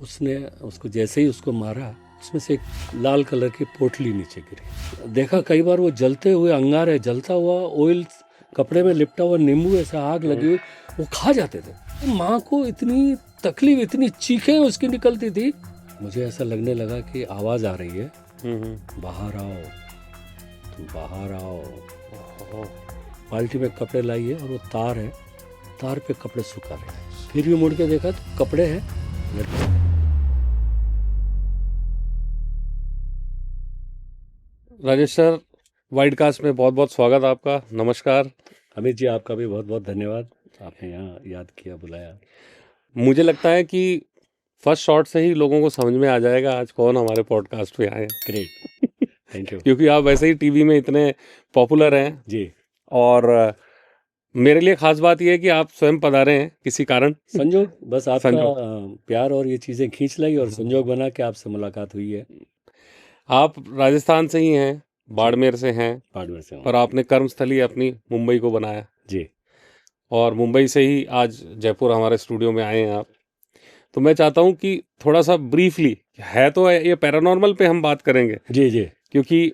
उसने उसको जैसे ही उसको मारा, उसमें से एक लाल कलर की पोटली नीचे गिरी। देखा कई बार वो जलते हुए अंगार है, जलता हुआ ऑयल, कपड़े में लिपटा हुआ नींबू, ऐसा आग लगी हुई, वो खा जाते थे। माँ को इतनी तकलीफ, इतनी चीखें उसकी निकलती थी। मुझे ऐसा लगने लगा कि आवाज आ रही है, बाहर आओ, तुम बाहर आओ। बाल्टी में कपड़े लाइए और वो तार है, तार पे कपड़े सुखा रहे हैं। फिर भी मुड़ के देखा तो कपड़े हैं। राजेश सर, वाइडकास्ट में बहुत बहुत स्वागत आपका। नमस्कार। अमित जी, आपका भी बहुत बहुत धन्यवाद, आपने यहाँ याद किया, बुलाया। मुझे लगता है कि फर्स्ट शॉट से ही लोगों को समझ में आ जाएगा आज कौन हमारे पॉडकास्ट पे आए हैं। Great, thank you. क्योंकि आप वैसे ही टीवी में इतने पॉपुलर हैं जी, और मेरे लिए खास बात यह है कि आप स्वयं पधारे हैं किसी कारण। संजोग, बस आपका संजोग। प्यार और ये चीज़ें खींच लाई और संजोग बना के आपसे मुलाकात हुई है। आप राजस्थान से ही हैं, बाड़मेर से हैं, बाड़मेर से हूँ। पर आपने कर्मस्थली अपनी मुंबई को बनाया जी, और मुंबई से ही आज जयपुर हमारे स्टूडियो में आए हैं आप। तो मैं चाहता हूं कि थोड़ा सा ब्रीफली, है तो ये पैरानॉर्मल पे हम बात करेंगे, जी जी, क्योंकि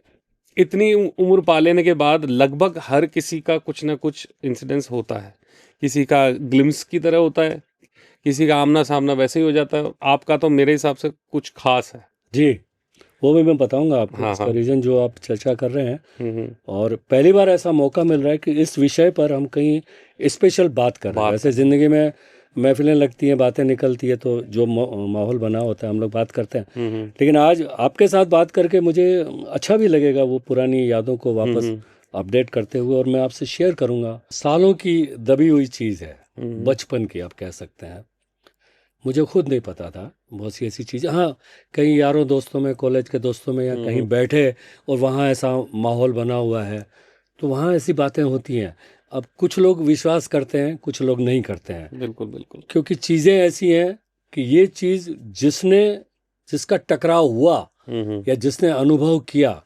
इतनी उम्र पा लेने के बाद लगभग हर किसी का कुछ ना कुछ इंसिडेंस होता है। किसी का ग्लिम्स की तरह होता है, किसी का आमना सामना वैसे ही हो जाता है। आपका तो मेरे हिसाब से कुछ खास है। जी, वो भी मैं बताऊंगा आपको, हाँ इसका हाँ। रीज़न जो आप चर्चा कर रहे हैं। हम्म। और पहली बार ऐसा मौका मिल रहा है कि इस विषय पर हम कहीं स्पेशल बात कर रहे हैं। बात वैसे कर। ज़िंदगी में महफिलें लगती हैं, बातें निकलती है, तो जो माहौल बना होता है हम लोग बात करते हैं। लेकिन आज आपके साथ बात करके मुझे अच्छा भी लगेगा, वो पुरानी यादों को वापस अपडेट करते हुए, और मैं आपसे शेयर करूंगा। सालों की दबी हुई चीज़ है, बचपन की आप कह सकते हैं। मुझे खुद नहीं पता था बहुत सी ऐसी चीज़ें। हाँ, कहीं यारों दोस्तों में, कॉलेज के दोस्तों में, या कहीं बैठे और वहाँ ऐसा माहौल बना हुआ है, तो वहाँ ऐसी बातें होती हैं। अब कुछ लोग विश्वास करते हैं, कुछ लोग नहीं करते हैं, बिल्कुल बिल्कुल। क्योंकि चीज़ें ऐसी हैं कि ये चीज़ जिसका टकराव हुआ या जिसने अनुभव किया,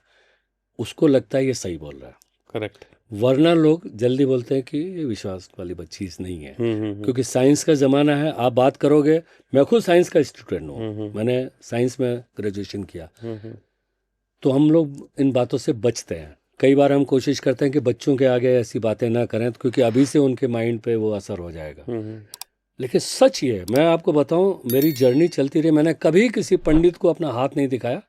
उसको लगता है ये सही बोल रहा है। करेक्ट। वरना लोग जल्दी बोलते हैं कि ये विश्वास वाली चीज़ नहीं है, क्योंकि साइंस का ज़माना है। आप बात करोगे, मैं खुद साइंस का स्टूडेंट हूँ, मैंने साइंस में ग्रेजुएशन किया, तो हम लोग इन बातों से बचते हैं। कई बार हम कोशिश करते हैं कि बच्चों के आगे ऐसी बातें ना करें, क्योंकि अभी से उनके माइंड पे वो असर हो जाएगा। लेकिन सच ये है, मैं आपको बताऊं, मेरी जर्नी चलती रही। मैंने कभी किसी पंडित को अपना हाथ नहीं दिखाया,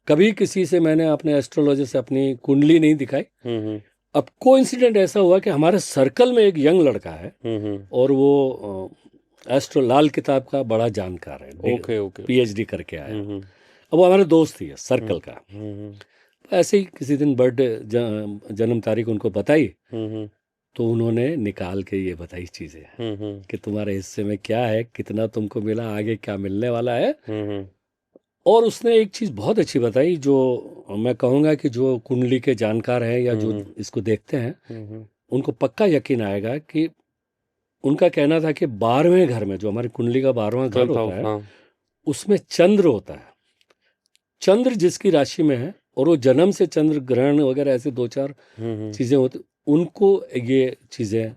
कभी किसी से मैंने अपने एस्ट्रोलॉजर से अपनी कुंडली नहीं दिखाई। अब कोइंसिडेंट ऐसा हुआ कि हमारे सर्कल में एक यंग लड़का है, और वो एस्ट्रो लाल किताब का बड़ा जानकार है, ओके ओके। पीएचडी करके आया। अब वो हमारे दोस्त ही है सर्कल का। ऐसे ही किसी दिन बर्थडे, जन्म तारीख उनको बताई, तो उन्होंने निकाल के ये बताई चीज़ें कि तुम्हारे हिस्से में क्या है, कितना तुमको मिला, आगे क्या मिलने वाला है। और उसने एक चीज़ बहुत अच्छी बताई, जो मैं कहूँगा कि जो कुंडली के जानकार हैं या जो इसको देखते हैं, उनको पक्का यकीन आएगा कि उनका कहना था कि 12वें घर में, जो हमारी कुंडली का 12वां घर होता है, उसमें चंद्र होता है। चंद्र जिसकी राशि में है, और वो जन्म से चंद्र ग्रहण वगैरह ऐसे दो चार चीज़ें होती, उनको ये चीज़ें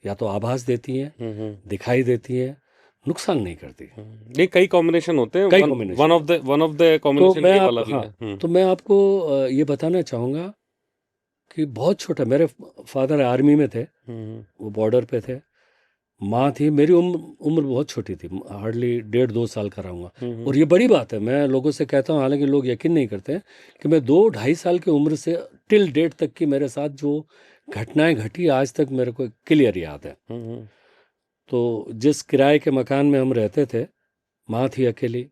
या तो आभास देती हैं, दिखाई देती हैं, नुकसान नहीं करती। ये कई कॉम्बिनेशन होते हैं। कई combination। One of the combination ये वाला भी है। तो मैं आपको ये बताना चाहूँगा कि बहुत छोटा, मेरे फादर आर्मी में थे, वो बॉर्डर पे थे। माँ थी, मेरी उम्र बहुत छोटी थी, हार्डली 1.5-2 साल का रहूँगा। और ये बड़ी बात है, मैं लोगों से कहता हूँ, हालांकि लोग यकीन नहीं करते हैं, कि मैं 2-2.5 साल की उम्र से टिल डेट तक की मेरे साथ जो घटनाएं घटी, आज तक मेरे को क्लियर याद है। तो जिस किराए के मकान में हम रहते थे, माँ थी अकेली,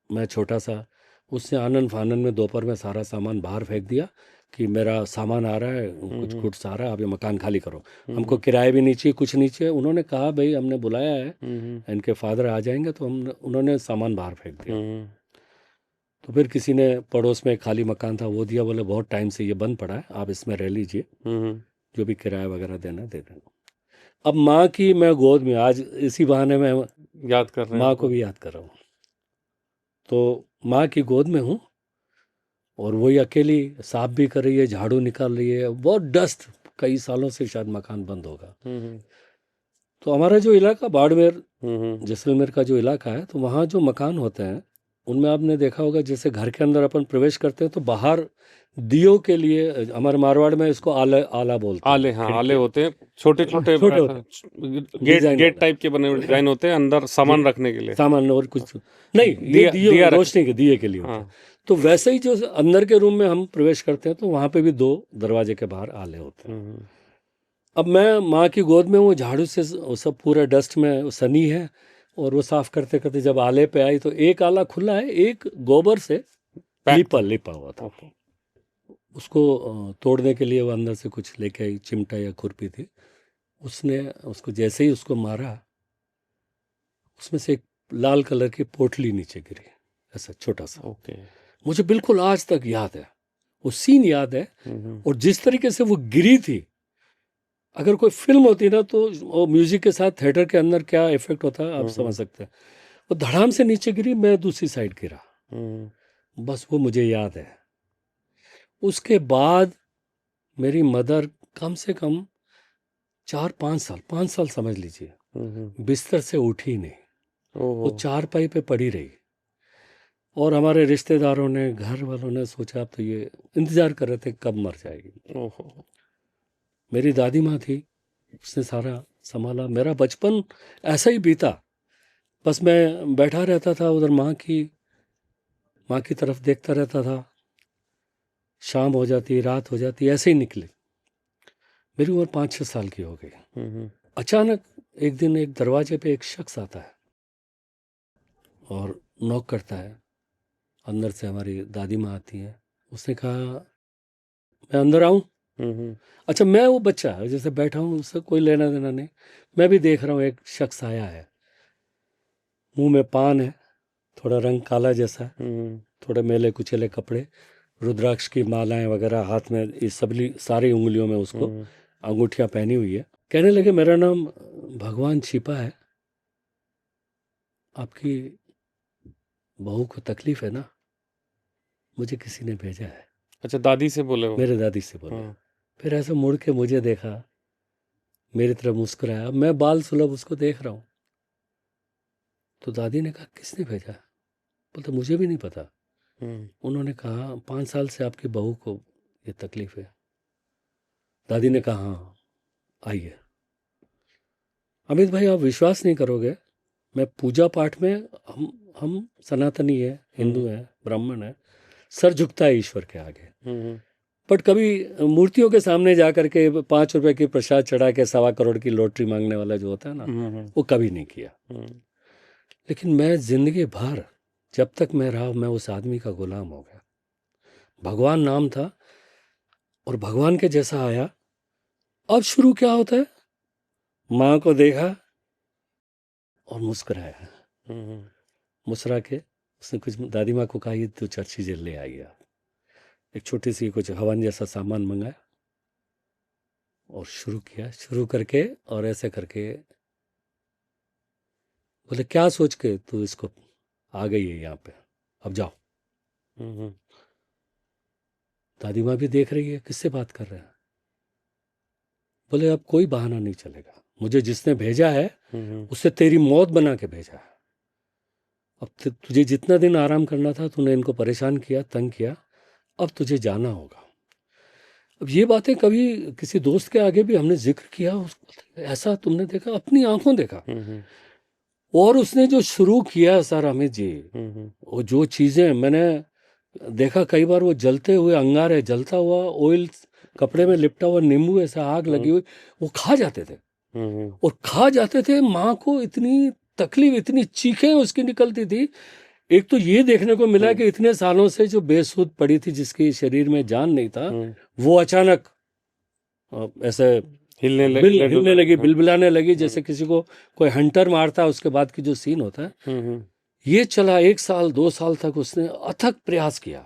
मैं छोटा सा, उसने आनन फानन में दोपहर में सारा सामान बाहर फेंक दिया कि मेरा सामान आ रहा है, कुछ गुड्स आ रहा है, आप ये मकान खाली करो। हमको किराए भी नहीं चाहिए, कुछ नहीं चाहिए। उन्होंने कहा भाई हमने बुलाया है, इनके फादर आ जाएंगे, तो उन्होंने सामान बाहर फेंक दिया। तो फिर किसी ने पड़ोस में एक खाली मकान था, वो दिया, बोले बहुत टाइम से ये बंद पड़ा है, आप इसमें रह लीजिए, जो भी किराया वगैरह देना दे देना। अब माँ की मैं गोद में, आज इसी बहाने में याद कर रहे हैं, माँ को भी याद कर रहा हूँ। तो माँ की गोद में हूँ, और वही अकेली साफ भी कर रही है, झाड़ू निकाल रही है, बहुत डस्ट, कई सालों से शायद मकान बंद होगा। तो हमारा जो इलाका बाड़मेर जैसलमेर का जो इलाका है, तो वहाँ जो मकान होते हैं उनमें आपने देखा होगा, जैसे घर के अंदर अपन प्रवेश करते हैं तो बाहर दियों के लिए, हमारे मारवाड़ में इसको आला आला बोलते हैं। आले, हाँ आले होते हैं, छोटे छोटे छोटे होते गेट डिजाइन गेट वाले। टाइप के बने हुए डिजाइन होते हैं, अंदर सामान रखने के लिए। सामान और कुछ नहीं, ये दिया दिए रख, रोशनी के दिए के लिए होते हैं। हाँ। तो वैसे ही जो अंदर के रूम में हम प्रवेश करते हैं तो वहाँ पे भी 2 दरवाजे के बाहर आले होते हैं। अब मैं माँ की गोद में, वो झाड़ू से वो सब पूरा डस्ट में सनी है, और वो साफ करते करते जब आले पे आई तो एक आला खुला है, एक गोबर से लिपा हुआ था। उसको तोड़ने के लिए वो अंदर से कुछ लेके आई, चिमटा या खुरपी थी। उसने उसको जैसे ही उसको मारा, उसमें से एक लाल कलर की पोटली नीचे गिरी, ऐसा छोटा सा। ओके। मुझे बिल्कुल आज तक याद है, वो सीन याद है। और जिस तरीके से वो गिरी थी, अगर कोई फिल्म होती ना तो वो म्यूजिक के साथ थिएटर के अंदर क्या इफेक्ट होता है आप समझ सकते हैं। वो धड़ाम से नीचे गिरी, मैं दूसरी साइड गिरा, बस वो मुझे याद है। उसके बाद मेरी मदर कम से कम 5 साल समझ लीजिए, बिस्तर से उठी नहीं। वो चारपाई पे पड़ी रही। और हमारे रिश्तेदारों ने, घर वालों ने सोचा अब तो ये इंतजार कर रहे थे कब मर जाएगी। मेरी दादी माँ थी, उसने सारा संभाला। मेरा बचपन ऐसा ही बीता, बस मैं बैठा रहता था उधर, माँ की तरफ देखता रहता था। शाम हो जाती, रात हो जाती, ऐसे ही निकले। मेरी उम्र 5-6 साल की हो गई। अचानक एक दिन एक दरवाजे पे एक शख्स आता है और नॉक करता है। अंदर से हमारी दादी माँ आती है। उसने कहा, मैं अंदर आऊँ? अच्छा, मैं वो बच्चा जैसे बैठा हूँ, उससे कोई लेना देना नहीं। मैं भी देख रहा हूँ एक शख्स आया है, मुंह में पान है, थोड़ा रंग काला जैसा, थोड़े मेले कुचेले कपड़े, रुद्राक्ष की मालाएं वगैरह हाथ में, इस सारी उंगलियों में उसको अंगूठियां पहनी हुई है। कहने लगे, मेरा नाम भगवान छिपा है, आपकी बहू को तकलीफ है ना, मुझे किसी ने भेजा है। अच्छा, दादी से बोले वो? मेरे दादी से बोले। फिर ऐसे मुड़ के मुझे देखा, मेरी तरफ मुस्कुराया। मैं बाल सुलभ उसको देख रहा हूँ। तो दादी ने कहा, किसने भेजा? बोलते, मुझे भी नहीं पता। उन्होंने कहा, 5 साल से आपकी बहू को ये तकलीफ है। दादी ने कहा, हाँ आइए। अमित भाई, आप विश्वास नहीं करोगे, मैं पूजा पाठ में, हम सनातनी है, हिंदू है, ब्राह्मण है, सर झुकता है ईश्वर के आगे। बट कभी मूर्तियों के सामने जा करके 5 रुपए की प्रसाद चढ़ा के 1.25 करोड़ की लॉटरी मांगने वाला जो होता है ना, वो कभी नहीं किया। लेकिन मैं जिंदगी भर, जब तक मैं रहा, मैं उस आदमी का गुलाम हो गया। भगवान नाम था और भगवान के जैसा आया। अब शुरू क्या होता है, माँ को देखा और मुस्कुराया। मुस्कुरा के उसने कुछ दादी माँ को कहा, ये तो चर्ची जेल ले आई आप। एक छोटी सी कुछ हवन जैसा सामान मंगाया और शुरू किया। शुरू करके और ऐसे करके बोले, क्या सोच के तू इसको आ गई है यहाँ पे, अब जाओ। दादी माँ भी देख रही है, किससे बात कर रहे हैं। बोले, अब कोई बहाना नहीं चलेगा, मुझे जिसने भेजा है उससे तेरी मौत बना के भेजा है। अब तुझे जितना दिन आराम करना था, तूने इनको परेशान किया, तंग किया, अब तुझे जाना होगा। अब ये बातें कभी किसी दोस्त के आगे भी हमने जिक्र किया, उसको ऐसा तुमने देखा, अपनी आंखों देखा। और उसने जो शुरू किया सर अमित जी, वो जो चीज़ें मैंने देखा कई बार, वो जलते हुए अंगारे, जलता हुआ ऑयल, कपड़े में लिपटा हुआ नींबू, ऐसा आग लगी हुई, वो खा जाते थे। और खा जाते थे। माँ को इतनी तकलीफ, इतनी चीखें उसकी निकलती थी। एक तो ये देखने को मिला कि इतने सालों से जो बेसुध पड़ी थी, जिसके शरीर में जान नहीं था, वो अचानक ऐसे हिलने लगी, बिलबिलाने लगी, जैसे किसी को कोई हंटर मारता है उसके बाद की जो सीन होता है। ये चला 1 साल 2 साल तक, उसने अथक प्रयास किया।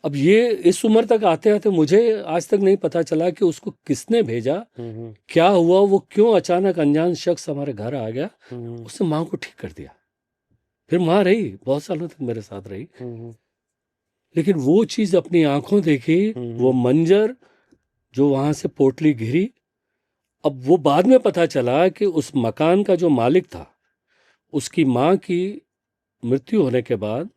अब ये इस उम्र तक आते आते मुझे आज तक नहीं पता चला कि उसको किसने भेजा, क्या हुआ, वो क्यों अचानक अनजान शख्स हमारे घर आ गया। उसने माँ को ठीक कर दिया। फिर माँ रही, बहुत सालों तक मेरे साथ रही। लेकिन वो चीज़ अपनी आंखों देखी, वो मंजर जो वहाँ से पोटली घिरी, अब वो बाद में पता चला कि उस मकान का जो मालिक था, उसकी माँ की मृत्यु होने के बाद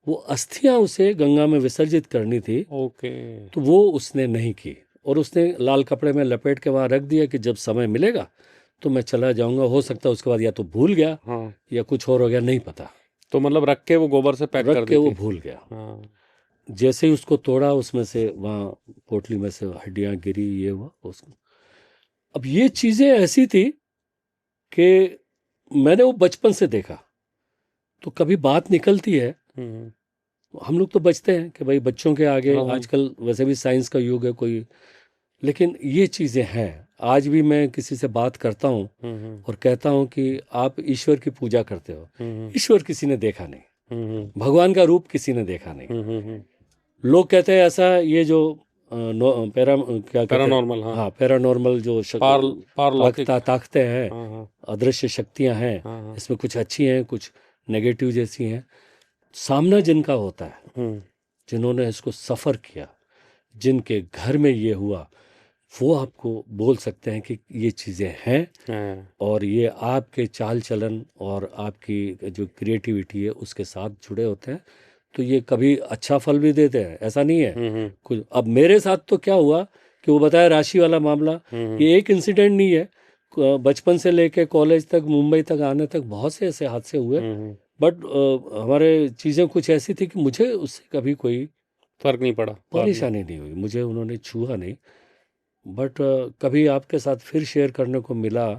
वो अस्थियां उसे गंगा में विसर्जित करनी थी, ओके। तो वो उसने नहीं की, और उसने लाल कपड़े में लपेट के वहां रख दिया कि जब समय मिलेगा तो मैं चला जाऊंगा। हो सकता है उसके बाद या तो भूल गया हाँ, या कुछ और हो गया, नहीं पता। तो मतलब रख के वो गोबर से पैक कर रख के दी वो थी। भूल गया। हाँ। जैसे ही उसको तोड़ा, उसमें से वहाँ पोटली में से हड्डियां गिरी, ये हुआ उसको। अब ये चीजें ऐसी थी कि मैंने वो बचपन से देखा, तो कभी बात निकलती है, हम्म। हम लोग तो बचते हैं कि भाई बच्चों के आगे, हाँ, हाँ। आजकल वैसे भी साइंस का युग है कोई, लेकिन ये चीज़ें हैं। आज भी मैं किसी से बात करता हूँ और कहता हूँ कि आप ईश्वर की पूजा करते हो, ईश्वर किसी ने देखा नहीं, भगवान का रूप किसी ने देखा नहीं। लोग कहते हैं ऐसा, ये जो क्या कहते हैं, पैरानॉर्मल, हाँ। हाँ पैरानॉर्मल जो पारलौकिक। ताकतें हैं, हाँ, हाँ, अदृश्य शक्तियां हैं, हाँ, हाँ। इसमें कुछ अच्छी हैं, कुछ नेगेटिव जैसी हैं। सामना जिनका होता है, जिन्होंने इसको सफ़र किया, जिनके घर में ये हुआ, वो आपको बोल सकते हैं कि ये चीज़ें हैं, हाँ। और ये आपके चाल चलन और आपकी जो क्रिएटिविटी है उसके साथ जुड़े होते हैं, तो ये कभी अच्छा फल भी देते हैं, ऐसा नहीं है कुछ। अब मेरे साथ तो क्या हुआ कि वो बताया राशि वाला मामला, ये एक इंसिडेंट नहीं है, बचपन से लेके कॉलेज तक, मुंबई तक आने तक बहुत से ऐसे हादसे हुए, बट हमारे चीज़ें कुछ ऐसी थी कि मुझे उससे कभी कोई फर्क नहीं पड़ा बाद में। परेशानी नहीं हुई, मुझे उन्होंने छुआ नहीं। बट कभी आपके साथ फिर शेयर करने को मिला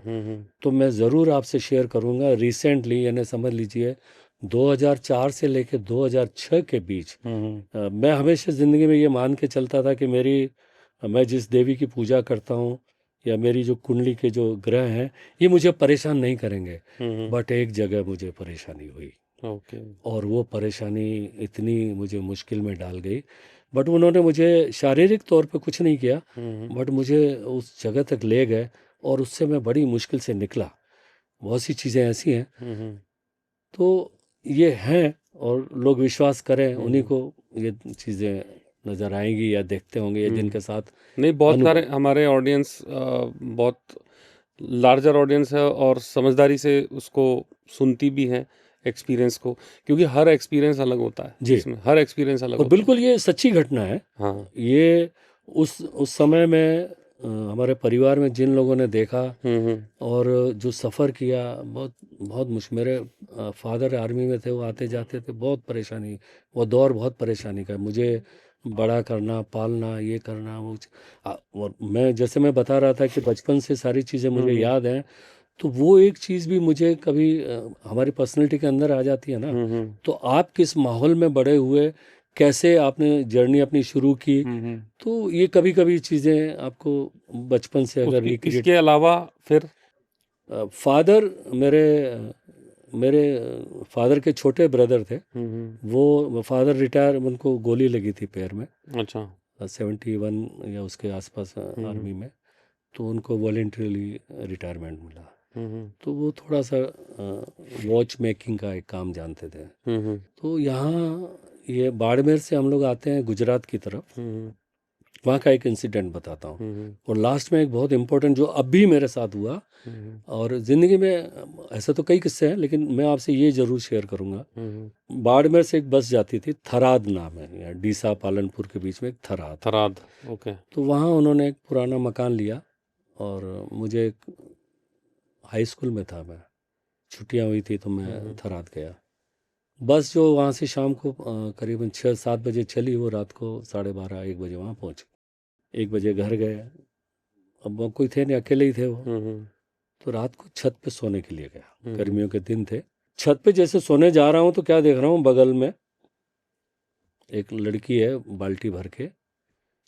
तो मैं ज़रूर आपसे शेयर करूँगा। रिसेंटली, यानी समझ लीजिए 2004 से लेकर 2006 के बीच, मैं हमेशा ज़िंदगी में ये मान के चलता था कि मैं जिस देवी की पूजा करता हूँ या मेरी जो कुंडली के जो ग्रह हैं, ये मुझे परेशान नहीं करेंगे। बट एक जगह मुझे परेशानी हुई, ओके। और वो परेशानी इतनी मुझे मुश्किल में डाल गई। बट उन्होंने मुझे शारीरिक तौर पे कुछ नहीं किया, बट मुझे उस जगह तक ले गए, और उससे मैं बड़ी मुश्किल से निकला। बहुत सी चीज़ें ऐसी हैं, तो ये हैं, और लोग विश्वास करें, उन्हीं को ये चीज़ें नज़र आएंगी या देखते होंगे, या जिनके साथ नहीं, बहुत सारे हमारे ऑडियंस बहुत लार्जर ऑडियंस है और समझदारी से उसको सुनती भी है एक्सपीरियंस को, क्योंकि हर एक्सपीरियंस अलग होता है जी, इसमें, हर एक्सपीरियंस अलग और होता बिल्कुल ये सच्ची घटना है। है। हाँ। ये उस समय में हमारे परिवार में जिन लोगों ने देखा और जो सफ़र किया, बहुत बहुत मुश्किल। मेरे फादर आर्मी में थे, वो आते जाते थे, बहुत परेशानी, वो दौर बहुत परेशानी का। मुझे बड़ा करना, पालना, ये करना, और मैं जैसे मैं बता रहा था कि बचपन से सारी चीज़ें मुझे याद हैं, तो वो एक चीज़ भी मुझे कभी हमारी पर्सनैलिटी के अंदर आ जाती है ना। तो आप किस माहौल में बड़े हुए, कैसे आपने जर्नी अपनी शुरू की, तो ये कभी कभी चीज़ें आपको बचपन से अगर रिक्रिएट। इसके अलावा फिर फादर मेरे मेरे फादर के छोटे ब्रदर थे, वो फादर रिटायर, उनको गोली लगी थी पैर में, अच्छा 71 या उसके आसपास आर्मी में, तो उनको वॉलेंटरीली रिटायरमेंट मिला। तो वो थोड़ा सा वॉच मेकिंग का एक काम जानते थे। तो यहाँ ये बाड़मेर से हम लोग आते हैं गुजरात की तरफ, वहाँ का एक इंसिडेंट बताता हूँ, और लास्ट में एक बहुत इम्पोर्टेंट जो अब भी मेरे साथ हुआ, और ज़िंदगी में ऐसा तो कई किस्से हैं, लेकिन मैं आपसे ये ज़रूर शेयर करूँगा। बाड़मेर से एक बस जाती थी, थराद नाम है, या डीसा पालनपुर के बीच में एक थराद। थराद, ओके। तो वहाँ उन्होंने एक पुराना मकान लिया, और मुझे हाई स्कूल में था मैं, छुट्टियाँ हुई थी तो मैं थराद गया। बस जो वहाँ से शाम को करीबन 6-7 बजे चली, वो रात को 12:30-1 बजे वहाँ पहुँची। 1 बजे घर गए। अब वो कोई थे नहीं, अकेले ही थे वो। तो रात को छत पे सोने के लिए गया, गर्मियों के दिन थे। छत पे जैसे सोने जा रहा हूँ तो क्या देख रहा हूँ, बगल में एक लड़की है, बाल्टी भर के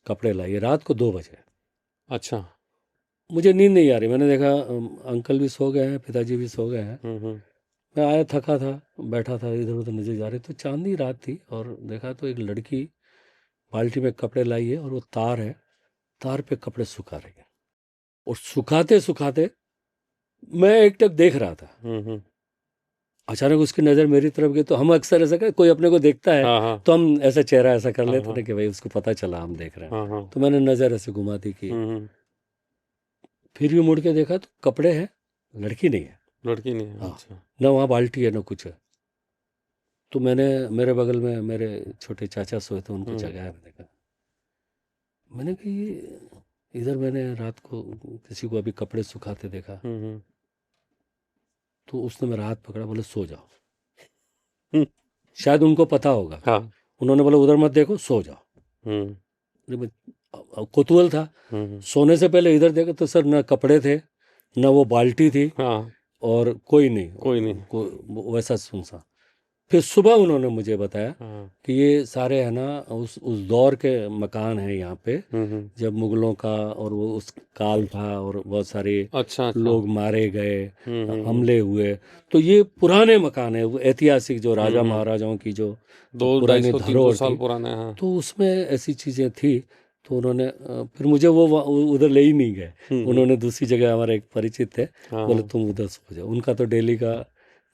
कपड़े लाई है, रात को 2 बजे। अच्छा। मुझे नींद नहीं आ रही, मैंने देखा अंकल भी सो गए हैं, पिताजी भी सो गए हैं। मैं आया, थका था, बैठा था, इधर उधर नजर जा रही, तो चांदनी रात थी, और देखा तो एक लड़की बाल्टी में कपड़े लाई है, और वो तार है, तार पे कपड़े सुखा रही है, और सुखाते सुखाते मैं एकटक देख रहा था। अचानक उसकी नज़र मेरी तरफ गई, तो हम अक्सर ऐसा कर, कोई अपने को देखता है हाँ, तो हम ऐसा चेहरा ऐसा कर लेते हाँ, हैं कि भाई उसको पता चला हम देख रहे हैं। हाँ, तो मैंने नज़र ऐसे घुमाती की, फिर भी मुड़ के देखा तो कपड़े हैं, लड़की नहीं है। लड़की नहीं है। हाँ। अच्छा। ना वहाँ बाल्टी है ना कुछ है। तो मैंने, मेरे बगल में मेरे छोटे चाचा सोए थे, उनको जगाया। मैंने कहा ये इधर, मैंने रात को किसी को अभी कपड़े सुखाते देखा। तो उसने मेरा हाथ पकड़ा, बोले सो जाओ। शायद उनको पता होगा। हाँ। उन्होंने बोला उधर मत देखो, सो जाओ। कौतूहल था। सोने से पहले इधर देखा तो सर, ना कपड़े थे, ना वो बाल्टी थी, हाँ। और कोई नहीं, कोई नहीं। वैसा सुनसान। फिर सुबह उन्होंने मुझे बताया हाँ। कि ये सारे है ना उस दौर के मकान हैं यहाँ पे, जब मुगलों का और वो उस काल था और बहुत सारे अच्छा अच्छा। लोग मारे गए, हमले हुए। तो ये पुराने मकान है, वो ऐतिहासिक, जो राजा महाराजाओं की जो 200-250 पुरानी 300 धरोहर साल थी। पुराना है। हाँ। तो उसमें ऐसी चीज़ें थी। तो उन्होंने फिर मुझे वो उधर ले ही नहीं गए। उन्होंने दूसरी जगह, हमारे एक परिचित थे, हाँ। बोले तुम उधर सो जाओ। उनका तो डेली का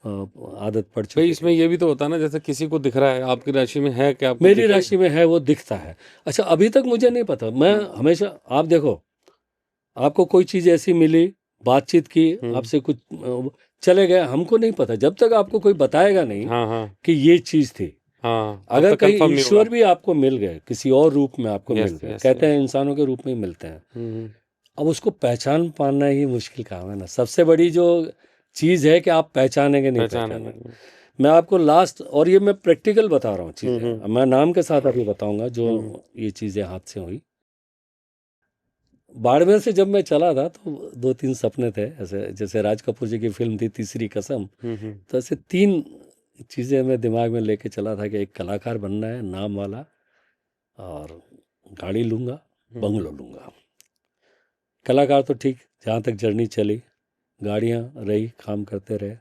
आदत पड़ चुकी भाई है। इसमें ये भी तो होता है ना, जैसे किसी को दिख रहा है आपकी राशि में है क्या, आपको मेरी दिखेगा? राशि में है, वो दिखता है। अच्छा, अभी तक मुझे नहीं पता। मैं हमेशा, आप देखो, आपको कोई चीज़ ऐसी मिली, बातचीत की, आपसे कुछ चले गए, हमको नहीं पता जब तक आपको कोई बताएगा नहीं हाँ हाँ कि ये चीज़ थी। हाँ। तब अगर तक कहीं confirm नहीं ईश्वर होगा। भी आपको मिल गए, किसी और रूप में आपको मिल गए, yes, कहते हैं इंसानों के रूप में ही मिलते हैं, अब उसको पहचान पाना ही मुश्किल काम है ना। सबसे बड़ी जो चीज़ है कि आप पहचानेंगे नहीं पहचानेंगे। मैं आपको लास्ट, और ये मैं प्रैक्टिकल बता रहा हूँ चीज़ें, मैं नाम के साथ अभी बताऊंगा जो ये चीज़ें हाथ से हुई। बाड़मेर से जब मैं चला था तो 2-3 सपने थे ऐसे, जैसे राज कपूर जी की फिल्म थी तीसरी कसम। तो ऐसे 3 चीज़ें मैं दिमाग में लेके चला था कि एक कलाकार बनना है, नाम वाला, और गाड़ी लूँगा, बंगलो लूँगा। कलाकार तो ठीक, जहाँ तक जर्नी चली, गाड़ियाँ रही, काम करते रहे।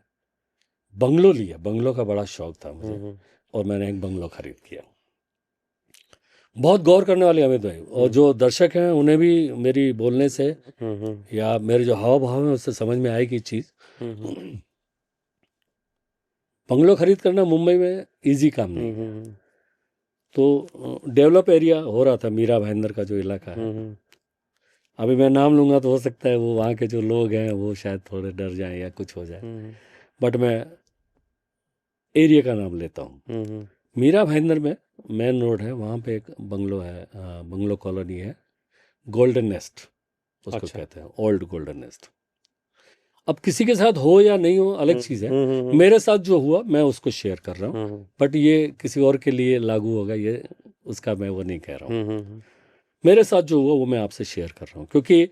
बंगलो लिया, बंगलो का बड़ा शौक था मुझे, और मैंने एक बंगलो खरीद किया। बहुत गौर करने वाले अमित भाई, और जो दर्शक हैं उन्हें भी मेरी बोलने से या मेरे जो हाव भाव है उससे समझ में आएगी चीज़। बंगलो खरीद करना मुंबई में इजी काम नहीं है। तो डेवलप एरिया हो रहा था, मीरा भाईंदर का जो इलाका है। अभी मैं नाम लूँगा तो हो सकता है वो वहाँ के जो लोग हैं वो शायद थोड़े डर जाएं या कुछ हो जाए, बट मैं एरिया का नाम लेता हूँ। मीरा भाईंदर में मेन रोड है, वहाँ पे एक बंगलो है, बंगलो कॉलोनी है, गोल्डन नेस्ट उसको कहते हैं, ओल्ड गोल्डन नेस्ट। अब किसी के साथ हो या नहीं हो अलग चीज़ है, मेरे साथ जो हुआ मैं उसको शेयर कर रहा हूँ, बट ये किसी और के लिए लागू होगा, ये उसका मैं वो नहीं कह रहा हूँ। मेरे साथ जो हुआ वो मैं आपसे शेयर कर रहा हूँ, क्योंकि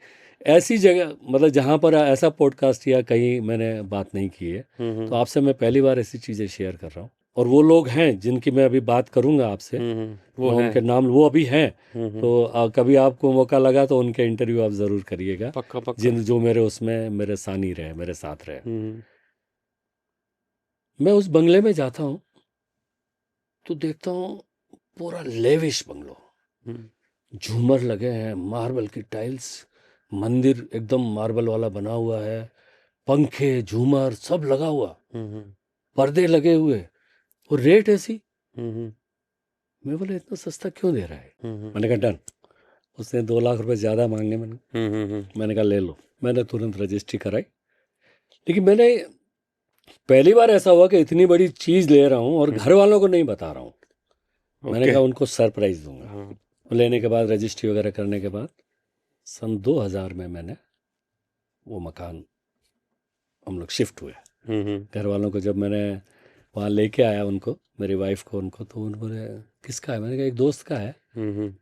ऐसी जगह, मतलब जहाँ पर ऐसा पॉडकास्ट या कहीं मैंने बात नहीं की है, तो आपसे मैं पहली बार ऐसी चीज़ें शेयर कर रहा हूँ। और वो लोग हैं जिनकी मैं अभी बात करूंगा आपसे, वो मैं उनके नाम, वो अभी हैं, तो कभी आपको मौका लगा तो उनके इंटरव्यू आप ज़रूर करिएगा, पक्का पक्का। जिन जो मेरे उसमें मेरे सानी रहे, मेरे साथ रहे। मैं उस बंगले में जाता हूँ तो देखता हूँ पूरा लेविश बंगलो, झूमर लगे हैं, मार्बल की टाइल्स, मंदिर एकदम मार्बल वाला बना हुआ है, पंखे झूमर सब लगा हुआ, पर्दे लगे हुए, और रेट ऐसी। मैं बोले इतना सस्ता क्यों दे रहा है? मैंने कहा डन। उसने 2 लाख रुपए ज़्यादा मांगे मैंने कहा ले लो। मैंने तुरंत रजिस्ट्री कराई। लेकिन मैंने पहली बार ऐसा हुआ कि इतनी बड़ी चीज़ ले रहा हूँ और घर वालों को नहीं बता रहा हूँ। मैंने कहा उनको सरप्राइज़ दूंगा। लेने के बाद, रजिस्ट्री वगैरह करने के बाद, सन 2000 में मैंने वो मकान, हम लोग शिफ्ट हुए। घर वालों को जब मैंने वहाँ लेके आया, उनको, मेरी वाइफ को, उनको, तो उन्होंने किसका है? मैंने कहा एक दोस्त का है,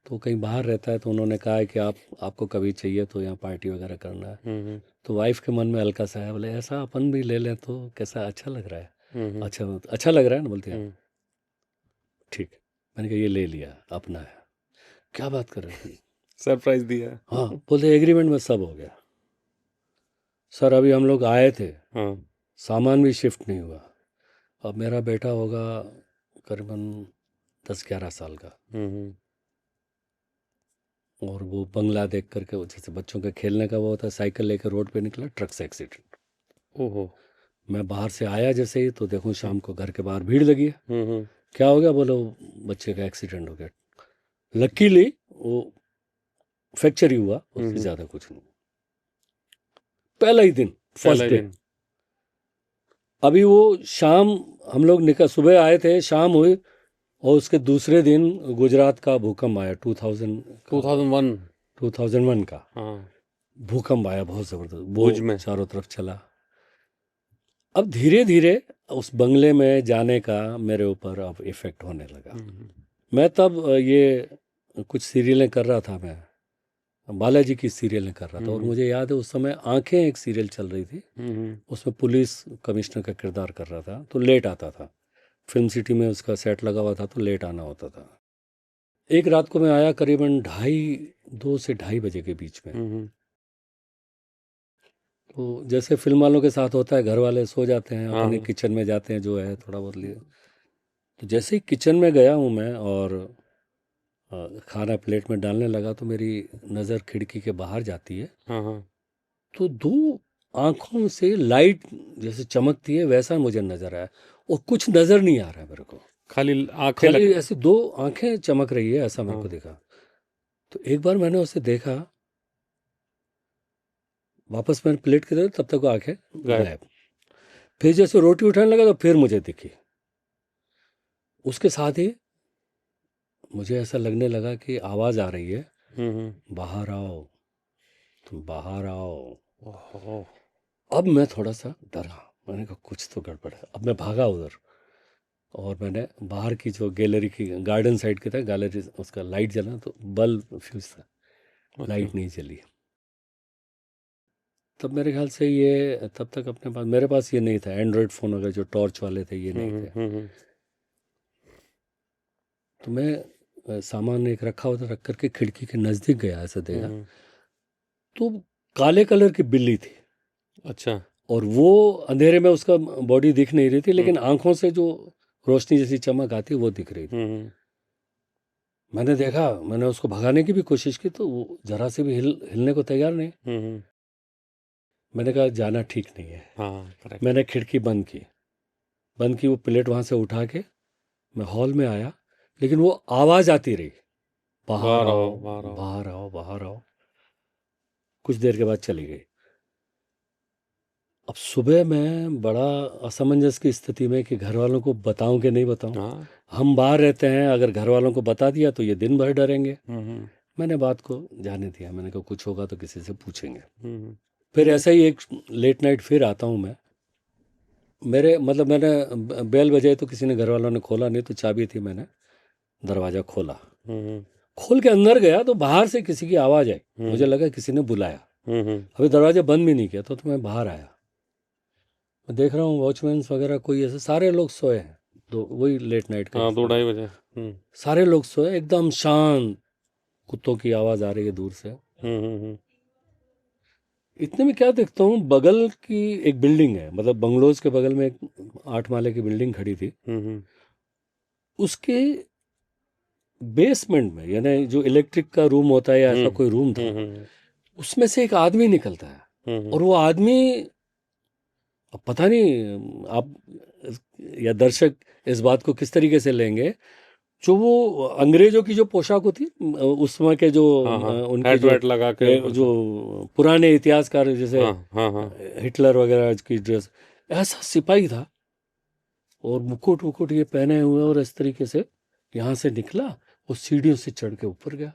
तो कहीं बाहर रहता है, तो उन्होंने कहा है कि आपको कभी चाहिए तो यहाँ पार्टी वगैरह करना है। तो वाइफ के मन में हल्का सा है, बोले ऐसा अपन भी ले लें तो कैसा, अच्छा लग रहा है? अच्छा लग रहा है ना? बोलते हैं ठीक। मैंने कहा ये ले लिया, अपना है। क्या बात कर रहे हैं? सरप्राइज दिया। हाँ, बोलते एग्रीमेंट में सब हो गया। सर अभी हम लोग आए थे, सामान भी शिफ्ट नहीं हुआ। अब मेरा बेटा होगा करीबन 10-11 साल का, और वो बंगला देख करके, जैसे बच्चों के खेलने का वो होता है, साइकिल लेकर रोड पे निकला, ट्रक से एक्सीडेंट। ओहो। मैं बाहर से आया जैसे ही, तो देखूं शाम को घर के बाहर भीड़ लगी है। क्या हो गया? बोलो बच्चे का एक्सीडेंट हो गया। लकीली वो फ्रैक्चर ही हुआ, उससे ज़्यादा कुछ नहीं। पहला ही दिन, फर्स्ट पहला डे। दिन। अभी वो शाम, हम लोग निकल, सुबह आए थे, शाम हुई, और उसके दूसरे दिन गुजरात का भूकंप आया, 2001। 2001 का हाँ, भूकंप आया, बहुत ज़बरदस्त, वो भुज में। चारों तरफ चला। अब धीरे धीरे उस बंगले में जाने का मेरे ऊपर अब इफ़ेक्ट होने लगा। मैं तब ये कुछ सीरियलें कर रहा था, मैं बालाजी की सीरियलें कर रहा था, और मुझे याद है उस समय आंखें एक सीरियल चल रही थी, उसमें पुलिस कमिश्नर का किरदार कर रहा था, तो लेट आता था, फिल्म सिटी में उसका सेट लगा हुआ था, तो लेट आना होता था। एक रात को मैं आया करीबन 2 से ढाई बजे के बीच में। तो जैसे फिल्म वालों के साथ होता है, घर वाले सो जाते हैं, अपने किचन में जाते हैं, जो है थोड़ा बहुत लिए। तो जैसे ही किचन में गया हूँ मैं और खाना प्लेट में डालने लगा, तो मेरी नज़र खिड़की के बाहर जाती है। तो 2 आँखों से लाइट जैसे चमकती है, वैसा मुझे नज़र आया, और कुछ नज़र नहीं आ रहा है मेरे को, खाली आंखें खाली ऐसे 2 आँखें चमक रही है, ऐसा मेरे को दिखा। तो एक बार मैंने उसे देखा, वापस मैंने प्लेट की तरफ, तब तक वो आँखें गायब। फिर जैसे रोटी उठाने लगा, तो फिर मुझे दिखी। उसके साथ ही मुझे ऐसा लगने लगा कि आवाज़ आ रही है, बाहर आओ, तुम बाहर आओ। अब मैं थोड़ा सा डरा, मैंने कहा कुछ तो गड़बड़ है। अब मैं भागा उधर, और मैंने बाहर की जो गैलरी की, गार्डन साइड की था गैलरी, उसका लाइट जला, तो बल्ब फ्यूज था, लाइट नहीं जली। तब मेरे ख्याल से ये, तब तक अपने पास, मेरे पास ये नहीं था, एंड्रॉयड फ़ोन वगैरह जो टॉर्च वाले थे, ये नहीं थे। तो मैं सामान एक रखा हुआ था, रख करके खिड़की के नज़दीक गया, ऐसे देखा, तो काले कलर की बिल्ली थी। अच्छा। और वो अंधेरे में उसका बॉडी दिख नहीं रही थी, लेकिन आंखों से जो रोशनी जैसी चमक आती वो दिख रही थी। मैंने देखा, मैंने उसको भगाने की भी कोशिश की, तो वो जरा से भी हिलने को तैयार नहीं। मैंने कहा जाना ठीक नहीं है। हाँ, मैंने खिड़की बंद की, वो प्लेट वहाँ से उठा के मैं हॉल में आया, लेकिन वो आवाज़ आती रही, बाहर आओ, बाहर आओ, बाहर आओ। कुछ देर के बाद चली गई। अब सुबह मैं बड़ा असमंजस की स्थिति में कि घर वालों को बताऊं कि नहीं बताऊं। हम बाहर रहते हैं, अगर घर वालों को बता दिया तो ये दिन भर डरेंगे। मैंने बात को जाने दिया, मैंने कहा कुछ होगा तो किसी से पूछेंगे। फिर ऐसा ही एक लेट नाइट फिर आता हूँ मैं, मेरे मतलब मैंने बेल बजाई तो किसी ने, घर वालों ने खोला नहीं, तो चाबी थी, मैंने दरवाज़ा खोला, खोल के अंदर गया, तो बाहर से किसी की आवाज़ आई, मुझे लगा किसी ने बुलाया। अभी दरवाज़ा बंद भी नहीं किया, तो मैं बाहर आया, मैं देख रहा हूँ वॉचमैन्स वगैरह कोई ऐसे, सारे लोग सोए हैं, तो वही लेट नाइट का 2-2:30 बजे। सारे लोग सोए, एकदम शांत, कुत्तों की आवाज़ आ रही है दूर से। इतने में क्या देखता हूँ, बगल की एक बिल्डिंग है, मतलब बंगलोज के बगल में एक 8 माले की बिल्डिंग खड़ी थी, उसके बेसमेंट में, यानी जो इलेक्ट्रिक का रूम होता है या ऐसा कोई रूम था, उसमें से एक आदमी निकलता है। और वो आदमी, अब पता नहीं आप या दर्शक इस बात को किस तरीके से लेंगे, जो वो अंग्रेजों की जो पोशाक होती, उस समय के जो उनके जो लगा के, जो पुराने इतिहासकार जैसे हिटलर वगैरह की ड्रेस, ऐसा सिपाही था, और मुकुट वुकुट ये पहने हुए, और इस तरीके से यहाँ से निकला, वो सीढ़ियों से चढ़ के ऊपर गया,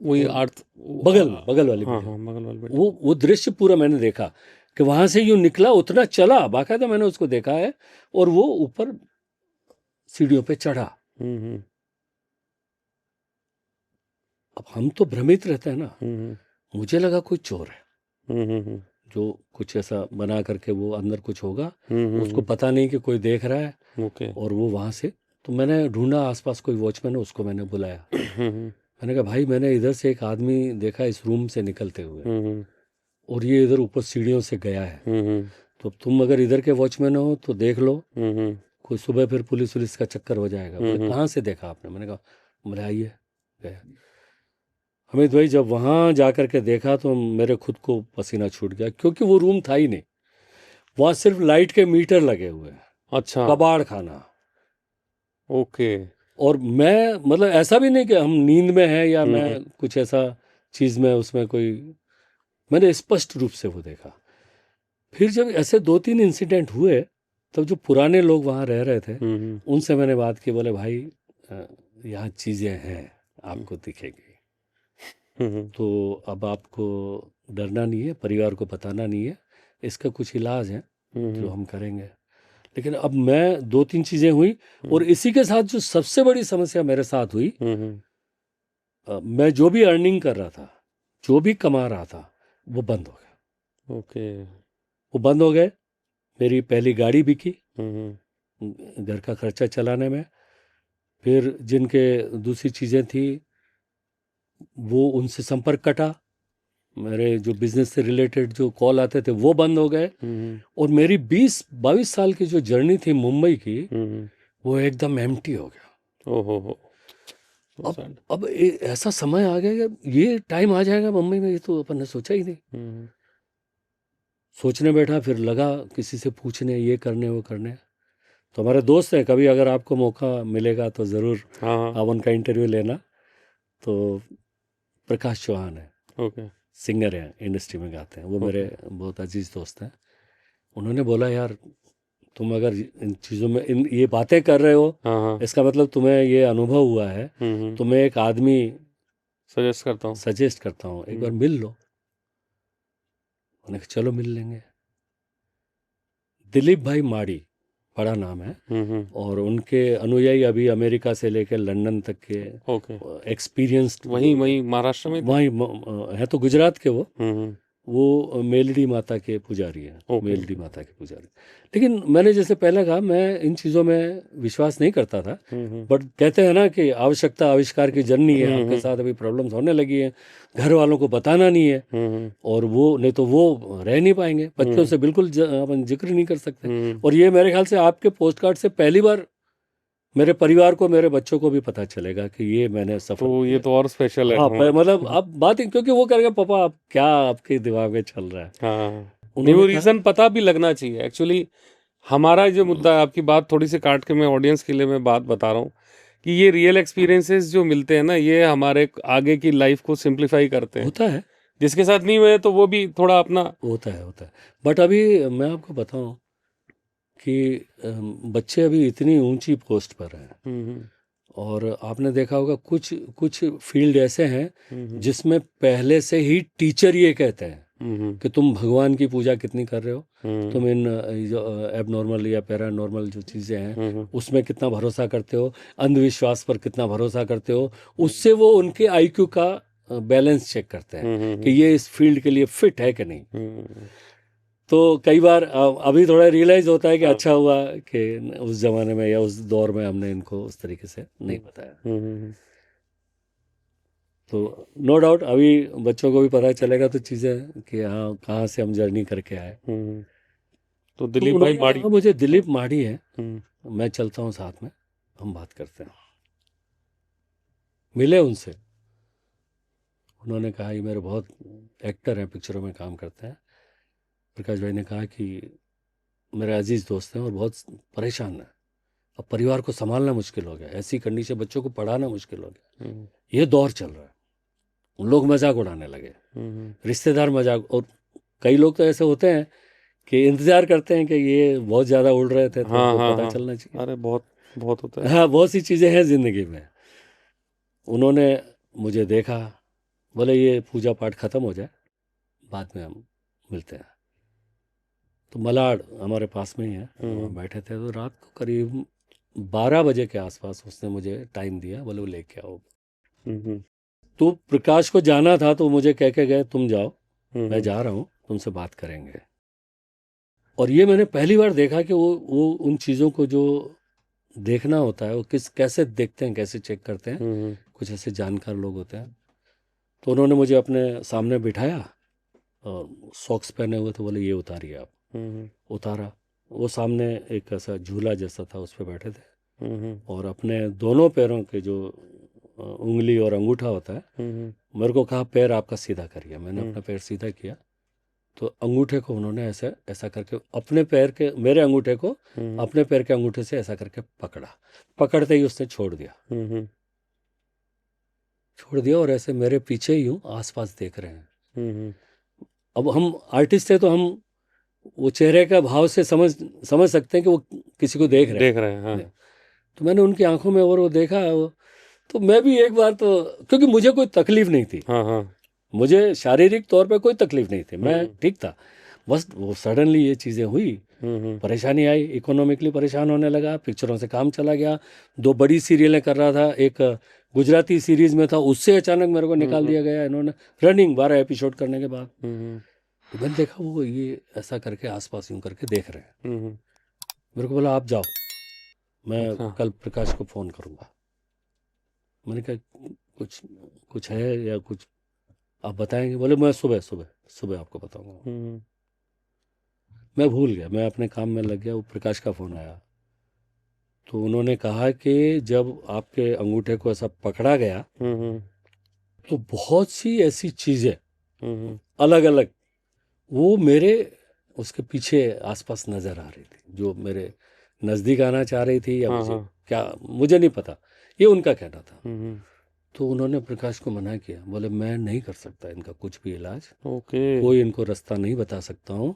वही बगल वाली बिल्डिंग। वो दृश्य पूरा मैंने देखा कि वहां से यूं निकला, उतना चला, बाकायदा मैंने उसको देखा है, और वो ऊपर सीढ़ियों पे चढ़ा। अब हम तो भ्रमित रहते हैं ना, मुझे लगा कोई चोर है, जो कुछ ऐसा बना करके, वो अंदर कुछ होगा, उसको पता नहीं कि कोई देख रहा है, और वो वहां से, तो मैंने ढूंढा आसपास कोई वॉचमैन है, उसको मैंने बुलाया। मैंने कहा भाई, मैंने इधर से एक आदमी देखा इस रूम से निकलते हुए, और ये इधर ऊपर सीढ़ियों से गया है, तो तुम अगर इधर के वॉचमैन हो तो देख लो, कोई सुबह फिर पुलिस वुलिस का चक्कर हो जाएगा। बोले कहाँ से देखा आपने? मैंने कहा बोले आइए। गया हमिद भाई, जब वहाँ जा कर के देखा तो मेरे खुद को पसीना छूट गया, क्योंकि वो रूम था ही नहीं, वहाँ सिर्फ लाइट के मीटर लगे हुए हैं। अच्छा। कबाड़ खाना। ओके। और मैं, मतलब ऐसा भी नहीं कि हम नींद में हैं या मैं कुछ ऐसा चीज़ में उसमें कोई, मैंने स्पष्ट रूप से वो देखा। फिर जब ऐसे 2-3 इंसिडेंट हुए, तब जो पुराने लोग वहाँ रह रहे थे उनसे मैंने बात की, बोले भाई यहाँ चीज़ें हैं, आपको दिखेगी, तो अब आपको डरना नहीं है, परिवार को बताना नहीं है, इसका कुछ इलाज है जो हम करेंगे। लेकिन अब मैं 2-3 चीज़ें हुई, और इसी के साथ जो सबसे बड़ी समस्या मेरे साथ हुई, मैं जो भी अर्निंग कर रहा था, जो भी कमा रहा था, वो बंद हो गया। ओके। वो बंद हो गए। मेरी पहली गाड़ी बिकी घर का खर्चा चलाने में। फिर जिनके दूसरी चीज़ें थी वो उनसे संपर्क कटा, मेरे जो बिजनेस से रिलेटेड जो कॉल आते थे वो बंद हो गए, और मेरी 20-22 साल की जो जर्नी थी मुंबई की, वो एकदम एम्प्टी हो गया। ओहो। अब ऐसा समय आ गया कि ये टाइम आ जाएगा मुंबई में, ये तो अपन ने सोचा ही नहीं। सोचने बैठा, फिर लगा किसी से पूछने, ये करने वो करने। तो हमारे दोस्त हैं, कभी अगर आपको मौका मिलेगा तो ज़रूर आप उनका इंटरव्यू लेना। तो प्रकाश चौहान है, ओके, सिंगर हैं, इंडस्ट्री में गाते हैं, वो मेरे बहुत अजीज दोस्त हैं। उन्होंने बोला यार तुम अगर इन चीज़ों में ये बातें कर रहे हो, इसका मतलब तुम्हें ये अनुभव हुआ है, तो मैं एक आदमी सजेस्ट करता हूँ एक बार मिल लो। उन्होंने कहा चलो मिल लेंगे। दिलीप भाई माड़ी बड़ा नाम है, और उनके अनुयायी अभी अमेरिका से लेकर लंदन तक के एक्सपीरियंस्ड, वहीं महाराष्ट्र में वहीं है, तो गुजरात के वो मेलडी माता के पुजारी हैं, मेलडी माता के पुजारी। लेकिन मैंने जैसे पहले कहा, मैं इन चीज़ों में विश्वास नहीं करता था, बट कहते हैं ना कि आवश्यकता आविष्कार की जननी है। आपके साथ अभी प्रॉब्लम्स होने लगी हैं, घर वालों को बताना नहीं है, और वो नहीं तो वो रह नहीं पाएंगे, बच्चों से बिल्कुल अपन जिक्र नहीं कर सकते। और ये मेरे ख्याल से आपके पोस्ट कार्ड से पहली बार मेरे परिवार को, मेरे बच्चों को भी पता चलेगा कि ये मैंने सफर तो ये तो और स्पेशल है। हाँ, मतलब अब बात, क्योंकि वो करेगा पापा आप क्या आपके दिमाग में चल रहा है। नहीं, वो रीजन पता भी लगना चाहिए। एक्चुअली हमारा जो मुद्दा है, आपकी बात थोड़ी सी काट के मैं ऑडियंस के लिए मैं बात बता रहा हूँ कि ये रियल एक्सपीरियंसेस जो मिलते हैं ना, ये हमारे आगे की लाइफ को सिंप्लीफाई करते हैं। होता है, जिसके साथ नहीं हुए तो वो भी थोड़ा अपना होता है। बट अभी मैं आपको बताऊं कि बच्चे अभी इतनी ऊंची पोस्ट पर हैं, और आपने देखा होगा कुछ कुछ फील्ड ऐसे हैं जिसमें पहले से ही टीचर ये कहते हैं कि तुम भगवान की पूजा कितनी कर रहे हो, तुम इन एबनॉर्मल या पैरानॉर्मल जो चीज़ें हैं उसमें कितना भरोसा करते हो, अंधविश्वास पर कितना भरोसा करते हो। उससे वो उनके आईक्यू का बैलेंस चेक करते हैं कि ये इस फील्ड के लिए फिट है कि नहीं। तो कई बार अभी थोड़ा रियलाइज होता है कि अच्छा हुआ कि उस जमाने में या उस दौर में हमने इनको उस तरीके से नहीं बताया। तो नो डाउट अभी बच्चों को भी पता चलेगा तो चीज़ें कि हाँ कहाँ से हम जर्नी करके आए। तो दिलीप भाई माड़ी, मुझे दिलीप माड़ी है, मैं चलता हूँ साथ में, हम बात करते हैं। मिले उनसे, उन्होंने कहा ये मेरे बहुत एक्टर हैं, पिक्चरों में काम करते हैं। प्रकाश भाई ने कहा कि मेरे अजीज दोस्त हैं और बहुत परेशान हैं, अब परिवार को संभालना मुश्किल हो गया, ऐसी कंडीशन, बच्चों को पढ़ाना मुश्किल हो गया, ये दौर चल रहा है। उन लोग मजाक उड़ाने लगे, रिश्तेदार मजाक, और कई लोग तो ऐसे होते हैं कि इंतजार करते हैं कि ये बहुत ज़्यादा उड़ रहे थे तो पता चलना चाहिए। अरे बहुत बहुत होता है। हाँ, बहुत सी चीज़ें हैं ज़िंदगी में। उन्होंने मुझे देखा, बोले ये पूजा पाठ ख़त्म हो जाए, बाद में हम मिलते हैं। तो मलाड हमारे पास में ही है, वहाँ बैठे थे। तो रात को करीब 12 बजे के आसपास उसने मुझे टाइम दिया, बोले वो लेके आओ। तो प्रकाश को जाना था तो मुझे कह के गए तुम जाओ, मैं जा रहा हूँ, तुमसे बात करेंगे। और ये मैंने पहली बार देखा कि वो उन चीज़ों को जो देखना होता है वो कैसे देखते हैं, कैसे चेक करते हैं। कुछ ऐसे जानकार लोग होते हैं। तो उन्होंने मुझे अपने सामने बिठाया और सॉक्स पहने हुए थे, बोले ये उतारिए आप। उतारा, वो सामने एक ऐसा झूला जैसा था, उस पर बैठे थे, और अपने दोनों पैरों के जो उंगली और अंगूठा होता है, मेरे को कहा पैर आपका सीधा करिए। मैंने अपना पैर सीधा किया, तो अंगूठे को उन्होंने ऐसे ऐसा करके अपने पैर के, मेरे अंगूठे को अपने पैर के अंगूठे से ऐसा करके पकड़ा। पकड़ते ही उसने छोड़ दिया, और ऐसे मेरे पीछे ही हूँ, आसपास देख रहे हैं। अब हम आर्टिस्ट थे तो हम वो चेहरे का भाव से समझ सकते हैं कि वो किसी को देख रहे हैं। हाँ। हैं। तो मैंने उनकी आंखों में और वो देखा, तो मैं भी एक बार तो, क्योंकि मुझे कोई तकलीफ नहीं थी, हाँ हाँ। मुझे शारीरिक तौर पे कोई तकलीफ नहीं थी, मैं हम्म ठीक था। बस वो सडनली ये चीज़ें हुई, परेशानी आई, इकोनॉमिकली परेशान होने लगा, पिक्चरों से काम चला गया, 2 बड़ी सीरियलें कर रहा था, एक गुजराती सीरीज में था, उससे अचानक मेरे को निकाल दिया गया इन्होंने, रनिंग 12 एपिसोड करने के बाद। तो मैंने देखा वो ये ऐसा करके आसपास यूं करके देख रहे हैं। मेरे को बोला आप जाओ, मैं अच्छा। कल प्रकाश को फ़ोन करूँगा। मैंने कहा कुछ कुछ है या कुछ आप बताएंगे? बोले मैं सुबह सुबह सुबह आपको बताऊंगा। मैं भूल गया, मैं अपने काम में लग गया, वो प्रकाश का फ़ोन आया। तो उन्होंने कहा कि जब आपके अंगूठे को ऐसा पकड़ा गया तो बहुत सी ऐसी चीज़ें अलग अलग वो मेरे उसके पीछे आसपास नज़र आ रही थी, जो मेरे नज़दीक आना चाह रही थी या मुझे क्या, मुझे नहीं पता, ये उनका कहना था। तो उन्होंने प्रकाश को मना किया, बोले मैं नहीं कर सकता इनका कुछ भी इलाज, कोई इनको रास्ता नहीं बता सकता हूँ,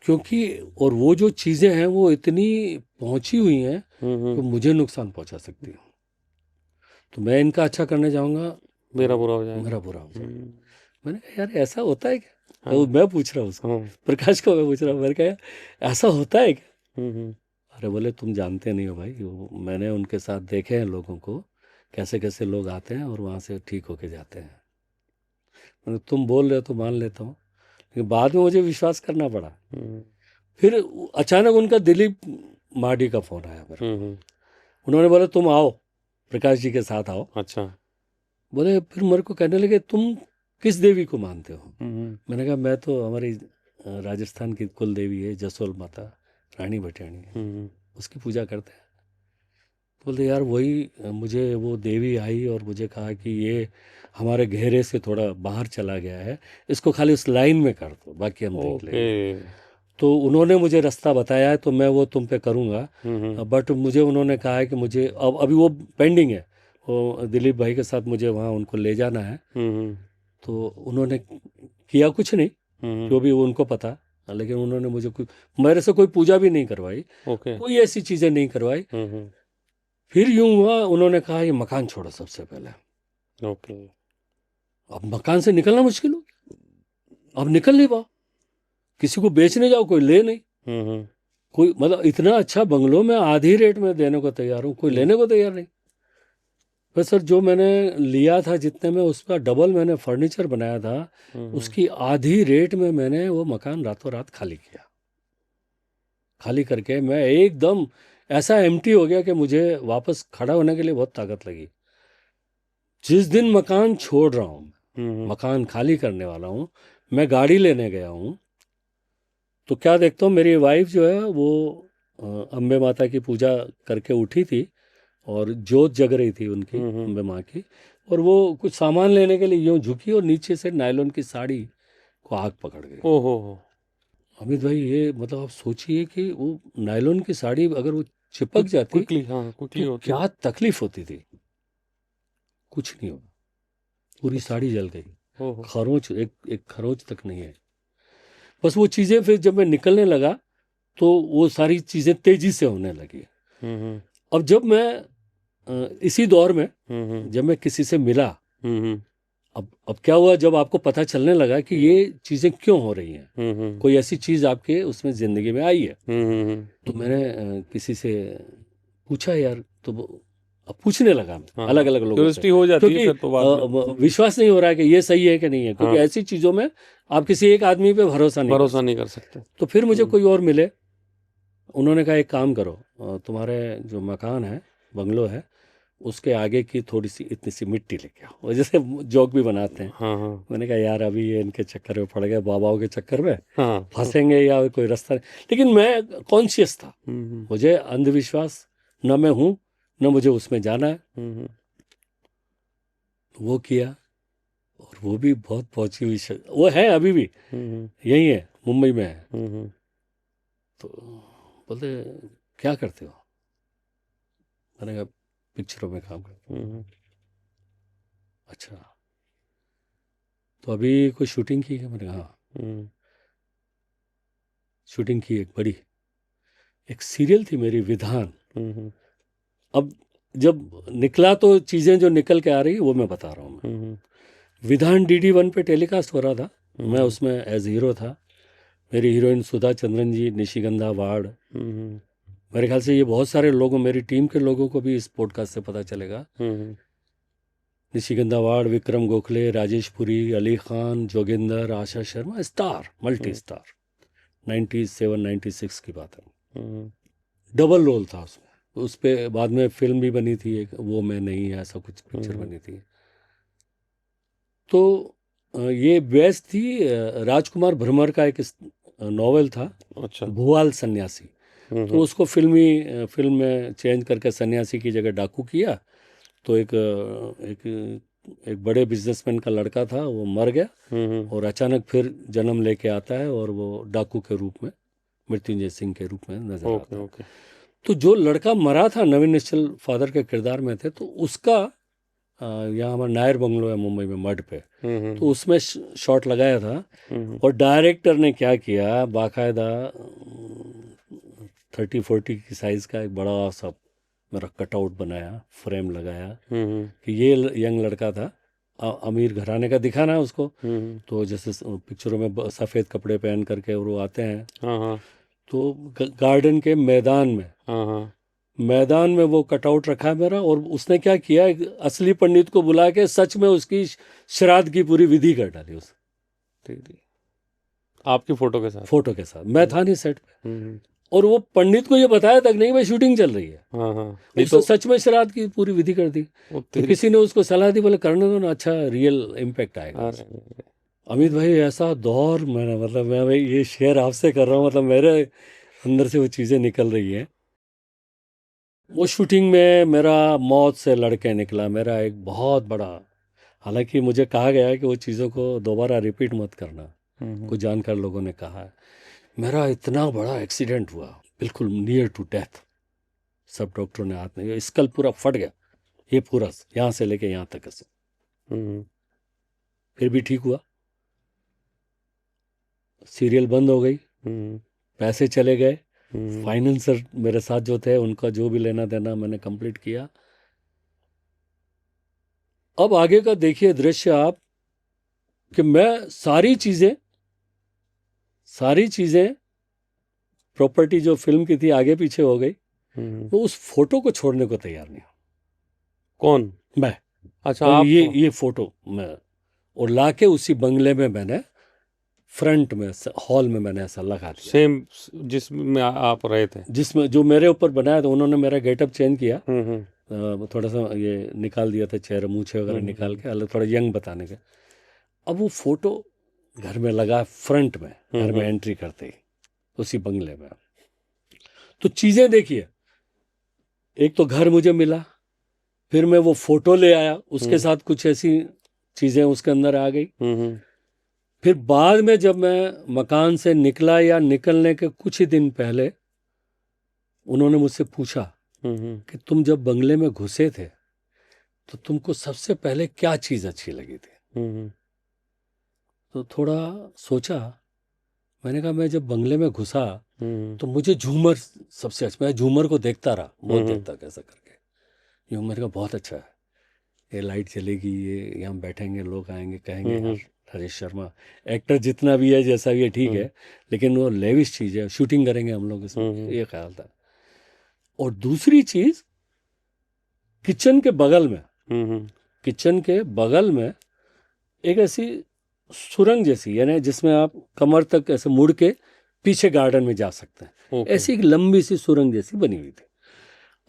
क्योंकि और वो जो चीज़ें हैं वो इतनी पहुंची हुई हैं कि मुझे नुकसान पहुंचा सकती हूँ। तो मैं इनका अच्छा करने जाऊंगा, मेरा बुरा हो जाएगा। मेरा बुरा हो जाएगा। मैंने कहा यार ऐसा होता है क्या? वो मैं पूछ रहा हूँ उसको, प्रकाश को मैं पूछ रहा हूँ, मैंने कहा ऐसा होता है क्या? अरे बोले तुम जानते नहीं हो भाई, वो मैंने उनके साथ देखे हैं लोगों को, कैसे कैसे लोग आते हैं और वहाँ से ठीक होके जाते हैं। मैंने तुम बोल रहे हो तो मान लेता हूँ, लेकिन बाद में मुझे विश्वास करना पड़ा। फिर अचानक उनका दिलीप माडी का फ़ोन आया मेरे को। उन्होंने बोला तुम आओ, प्रकाश जी के साथ आओ। अच्छा। बोले फिर मेरे को कहने लगे तुम किस देवी को मानते हो? मैंने कहा मैं तो हमारी राजस्थान की कुल देवी है जसोल माता रानी भटियाणी है, उसकी पूजा करते हैं। बोलते यार वही मुझे वो देवी आई और मुझे कहा कि ये हमारे घेरे से थोड़ा बाहर चला गया है, इसको खाली उस लाइन में कर दो, बाकी हम देख लेंगे। तो उन्होंने मुझे रास्ता बताया है, तो मैं वो तुम पे करूँगा, बट मुझे उन्होंने कहा है कि मुझे अब अभी वो पेंडिंग है, वो दिलीप भाई के साथ मुझे वहाँ उनको ले जाना है। तो उन्होंने किया कुछ नहीं, जो भी वो उनको पता, लेकिन उन्होंने मुझे कोई, मेरे से कोई पूजा भी नहीं करवाई, कोई ऐसी चीज़ें नहीं करवाई। फिर यूं हुआ, उन्होंने कहा ये मकान छोड़ो सबसे पहले। अब मकान से निकलना मुश्किल हो, अब निकल नहीं पाओ, किसी को बेचने जाओ कोई ले नहीं, कोई मतलब इतना अच्छा बंगलो में आधी रेट में देने को तैयार हूँ, कोई लेने को तैयार नहीं। पर सर जो मैंने लिया था जितने में उसका डबल मैंने फर्नीचर बनाया था, उसकी आधी रेट में मैंने वो मकान रातों रात खाली किया। खाली करके मैं एकदम ऐसा एम्प्टी हो गया कि मुझे वापस खड़ा होने के लिए बहुत ताकत लगी। जिस दिन मकान छोड़ रहा हूँ, मकान खाली करने वाला हूँ, मैं गाड़ी लेने गया हूँ, तो क्या देखता हूँ मेरी वाइफ जो है वो अम्बे माता की पूजा करके उठी थी और जोत जग रही थी उनकी, अम्बे माँ की, और वो कुछ सामान लेने के लिए यूँ झुकी और नीचे से नायलॉन की साड़ी को आग पकड़ गई। ओहो। अमित भाई ये मतलब आप सोचिए कि वो नायलॉन की साड़ी अगर वो चिपक जाती क्विकली, हाँ क्विकली तो होती, क्या तकलीफ होती थी। कुछ नहीं हुआ, पूरी साड़ी जल गई, खरोंच एक खरोंच तक नहीं है। बस वो चीज़ें फिर जब मैं निकलने लगा तो वो सारी चीज़ें तेजी से होने लगी। अब जब मैं इसी दौर में जब मैं किसी से मिला, अब क्या हुआ, जब आपको पता चलने लगा कि ये चीज़ें क्यों हो रही हैं, कोई ऐसी चीज़ आपके उसमें ज़िंदगी में आई है, तो मैंने किसी से पूछा यार, तो अब पूछने लगा मैं अलग अलग लोगों से, हो जाती है क्योंकि फिर तो बाद में विश्वास नहीं हो रहा है कि ये सही है कि नहीं है, क्योंकि ऐसी चीज़ों में आप किसी एक आदमी पे भरोसा नहीं कर सकते। तो फिर मुझे कोई और मिले, उन्होंने कहा एक काम करो, तुम्हारे जो मकान है, बंगलो है, उसके आगे की थोड़ी सी इतनी सी मिट्टी लेके आओ, और जैसे जोक भी बनाते हैं। मैंने कहा यार अभी ये इनके चक्कर में पड़ गए, बाबाओं के चक्कर में फंसेंगे या कोई रास्ता नहीं। लेकिन मैं कॉन्शियस था, मुझे अंधविश्वास न मैं हूँ न मुझे उसमें जाना है। वो किया, और वो भी बहुत पहुंची हुई वो है अभी भी यही है, मुंबई में है। तो बोलते क्या करते हो? मैंने कहा पिक्चरों में काम करता हूँ। अच्छा, तो अभी कोई शूटिंग की है? मैंने कहा हाँ। शूटिंग की एक बड़ी, एक सीरियल थी मेरी विधान। अब जब निकला तो चीज़ें जो निकल के आ रही वो मैं बता रहा हूँ। मैं विधान DD1 पे टेलीकास्ट हो रहा था, मैं उसमें एज हीरो था। मेरी हीरोइन सुधा चंद्रन जी, निशिगंधा वाड़। मेरे ख्याल से ये बहुत सारे लोगों, मेरी टीम के लोगों को भी इस पॉडकास्ट से पता चलेगा। निशिगंधा वाड़, विक्रम गोखले, राजेश पुरी, अली खान, जोगिंदर, आशा शर्मा, स्टार, मल्टी स्टार। 97-96 की बात है। डबल रोल था उसमें। उस पे बाद में फिल्म भी बनी थी एक, वो मैं नहीं, ऐसा कुछ पिक्चर बनी थी। तो ये बेस थी राजकुमार भ्रमर का एक नॉवेल था, अच्छा। भुआल सन्यासी। तो उसको फिल्म में चेंज करके सन्यासी की जगह डाकू किया। तो एक बड़े बिजनेसमैन का लड़का था, वो मर गया और अचानक फिर जन्म लेके आता है और वो डाकू के रूप में, मृत्युंजय सिंह के रूप में नजर आता है। तो जो लड़का मरा था नवीन निश्चल फादर के किरदार में थे, तो उसका यहाँ हमारा नायर बंगलो है मुंबई में मड पे, तो उसमें शॉट लगाया था। और डायरेक्टर ने क्या किया, बाकायदा 30-40 की साइज का एक बड़ा सा मेरा कटआउट बनाया, फ्रेम लगाया कि ये यंग लड़का था, अमीर घराने का दिखाना है उसको। तो जैसे पिक्चरों में सफ़ेद कपड़े पहन करके और वो आते हैं, तो गार्डन के मैदान में वो कटआउट रखा है मेरा। और उसने क्या किया, एक असली पंडित को बुला के सच में उसकी श्राद्ध की पूरी विधि कर डाली उस, आपकी फोटो के साथ। मैं था नहीं सेट पे। और वो पंडित को ये बताया तक नहीं भाई शूटिंग चल रही है। नहीं तो सच में श्राद्ध की पूरी विधि कर दी। तो किसी ने उसको सलाह दी, बोले करने दो ना, अच्छा रियल इम्पैक्ट आएगा। अमित भाई ऐसा दौर, मैंने मतलब मैं भाई ये शेयर आपसे कर रहा हूँ, मतलब मेरे अंदर से वो चीज़ें निकल रही हैं। वो शूटिंग में मेरा मौत से लड़के निकला, मेरा एक बहुत बड़ा, हालांकि मुझे कहा गया है कि वो चीज़ों को दोबारा रिपीट मत करना, कुछ जानकार लोगों ने कहा है। मेरा इतना बड़ा एक्सीडेंट हुआ, बिल्कुल नियर टू डेथ। सब डॉक्टरों ने हाथ में, स्कल पूरा फट गया, ये पूरा यहाँ से लेके यहाँ तक ऐसे। फिर भी ठीक हुआ, सीरियल बंद हो गई, पैसे चले गए, फाइनेंसर मेरे साथ जो थे उनका जो भी लेना देना मैंने कंप्लीट किया। अब आगे का देखिए दृश्य आप, कि मैं सारी चीजें प्रॉपर्टी जो फिल्म की थी आगे पीछे हो गई, वो उस फोटो को छोड़ने को तैयार नहीं। कौन? मैं। अच्छा, और आप? ये फोटो मैं, और लाके उसी बंगले में मैंने फ्रंट में हॉल में मैंने ऐसा लगा दिया, सेम जिसमें आप रहे थे, जिसमें जो मेरे ऊपर बनाया था। उन्होंने मेरा गेटअप चेंज किया, थोड़ा सा ये निकाल दिया था, चेहरा मूछे वगैरह निकाल के, अलग थोड़ा यंग बताने के। अब वो फोटो घर में लगा, फ्रंट में, घर में एंट्री करते ही उसी बंगले में। तो चीजें देखिए, एक तो घर मुझे मिला, फिर मैं वो फोटो ले आया, उसके साथ कुछ ऐसी चीजें उसके अंदर आ गई। फिर बाद में जब मैं मकान से निकला, या निकलने के कुछ ही दिन पहले, उन्होंने मुझसे पूछा कि तुम जब बंगले में घुसे थे तो तुमको सबसे पहले क्या चीज अच्छी लगी थी? तो थोड़ा सोचा, मैंने कहा मैं जब बंगले में घुसा तो मुझे झूमर सबसे अच्छा, मैं झूमर को देखता रहा, बहुत देखता कैसा करके, ये मैंने कहा बहुत अच्छा है, ये लाइट चलेगी, ये यहाँ बैठेंगे, लोग आएंगे, कहेंगे यार हरीश शर्मा एक्टर जितना भी है जैसा भी है ठीक है, लेकिन वो लेविश चीज़ है, शूटिंग करेंगे हम लोग इसमें, ये ख्याल था। और दूसरी चीज, किचन के बगल में एक ऐसी सुरंग जैसी, यानी जिसमें आप कमर तक ऐसे मुड़ के पीछे गार्डन में जा सकते हैं, ऐसी एक लंबी सी सुरंग जैसी बनी हुई थी।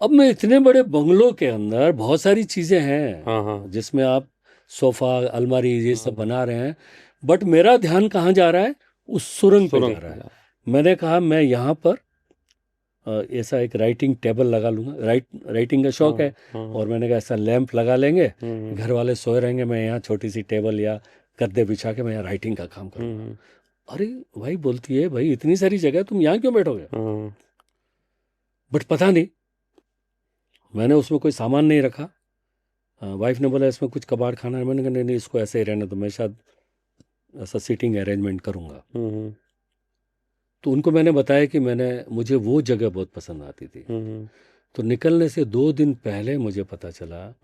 अब मैं इतने बड़े बंगलों के अंदर बहुत सारी चीजें हैं जिसमें आप सोफा, अलमारी, ये सब बना रहे हैं, बट मेरा ध्यान कहाँ जा रहा है, उस सुरंग पे जा रहा है। मैंने कहा मैं यहाँ पर ऐसा एक राइटिंग टेबल लगा लूंगा, राइटिंग का शौक है, और मैंने कहा ऐसा लैंप लगा लेंगे, घर वाले सोए रहेंगे, मैं यहाँ छोटी सी टेबल या गद्दे बिछा के मैं यहाँ राइटिंग का काम करूँगा। अरे भाई बोलती है, भाई इतनी सारी जगह तुम यहाँ क्यों बैठोगे? बट पता नहीं, मैंने उसमें कोई सामान नहीं रखा। वाइफ ने बोला इसमें कुछ कबाड़ खाना है, मैंने कहा नहीं, इसको ऐसे ही रहने दो, मैं शायद ऐसा सीटिंग अरेंजमेंट करूँगा। तो उनको मैंने बताया कि मुझे वो जगह बहुत पसंद आती थी। तो निकलने से 2 दिन पहले मुझे पता चला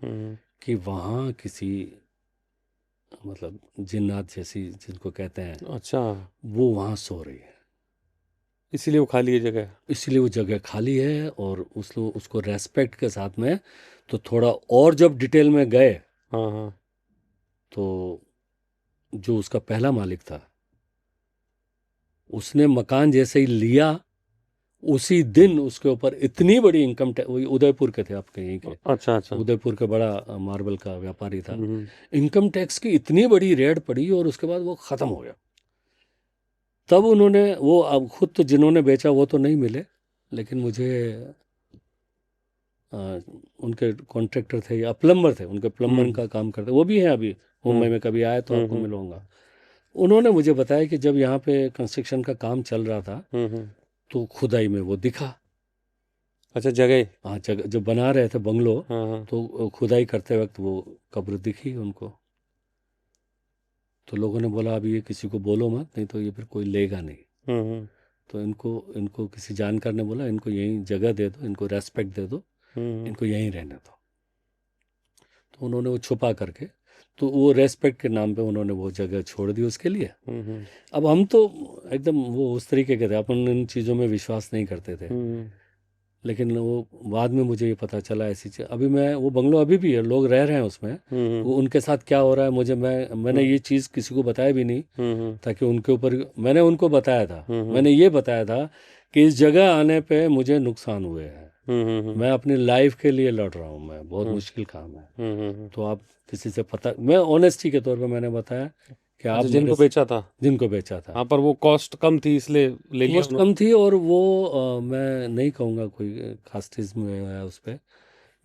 कि वहाँ किसी मतलब जिन्नात जैसी जिनको कहते हैं, अच्छा, वो वहाँ सो रही है। इसीलिए वो खाली है जगह। इसलिए वो जगह खाली है, और उसको रेस्पेक्ट के साथ में तो थोड़ा और जब डिटेल में गए, हाँ हाँ। तो जो उसका पहला मालिक था, उसने मकान जैसे ही लिया, उसी दिन उसके ऊपर इतनी बड़ी इनकम टैक्स, वही उदयपुर के थे आपके यहीं के, अच्छा अच्छा। उदयपुर का बड़ा मार्बल का व्यापारी था। इनकम टैक्स की इतनी बड़ी रेड पड़ी, और उसके बाद वो ख़त्म हो गया। तब उन्होंने वो, अब खुद तो जिन्होंने बेचा वो तो नहीं मिले, लेकिन मुझे उनके कॉन्ट्रैक्टर थे या प्लम्बर थे, उनके प्लम्बर का काम करते, वो भी हैं अभी मुंबई में, कभी आए तो आपको मिलूंगा। उन्होंने मुझे बताया कि जब यहाँ पे कंस्ट्रक्शन का काम चल रहा था, तो खुदाई में वो दिखा। अच्छा, जगह। हाँ, जगह जब बना रहे थे बंगलो, हाँ हाँ। तो खुदाई करते वक्त वो कब्र दिखी उनको। तो लोगों ने बोला अभी ये किसी को बोलो मत, नहीं तो ये फिर कोई लेगा नहीं। तो इनको इनको किसी जानकार ने बोला इनको यहीं जगह दे दो, इनको रेस्पेक्ट दे दो, इनको यहीं रहने दो। तो उन्होंने वो छुपा करके, तो वो रेस्पेक्ट के नाम पे उन्होंने वो जगह छोड़ दी उसके लिए। अब हम तो एकदम वो उस तरीके के थे, अपन इन चीज़ों में विश्वास नहीं करते थे। लेकिन वो बाद में मुझे ये पता चला ऐसी चीज़। अभी मैं वो बंगलो अभी भी है, लोग रह रहे हैं उसमें। वो उनके साथ क्या हो रहा है मुझे, मैंने ये चीज़ किसी को बताया भी नहीं, ताकि उनके ऊपर, मैंने उनको बताया था, मैंने ये बताया था कि इस जगह आने पे मुझे नुकसान हुए हैं, मैं अपनी लाइफ के लिए लड़ रहा हूँ, मैं बहुत मुश्किल काम है। तो आप किसी से पता, मैं ऑनेस्टी के तौर पे मैंने बताया कि आप जिनको बेचा था। जिनको बेचा था, हाँ, पर वो कॉस्ट कम थी इसलिए ले लिया कॉस्ट कम थी, और वो मैं नहीं कहूँगा कोई खास चीज़ में है उस पर।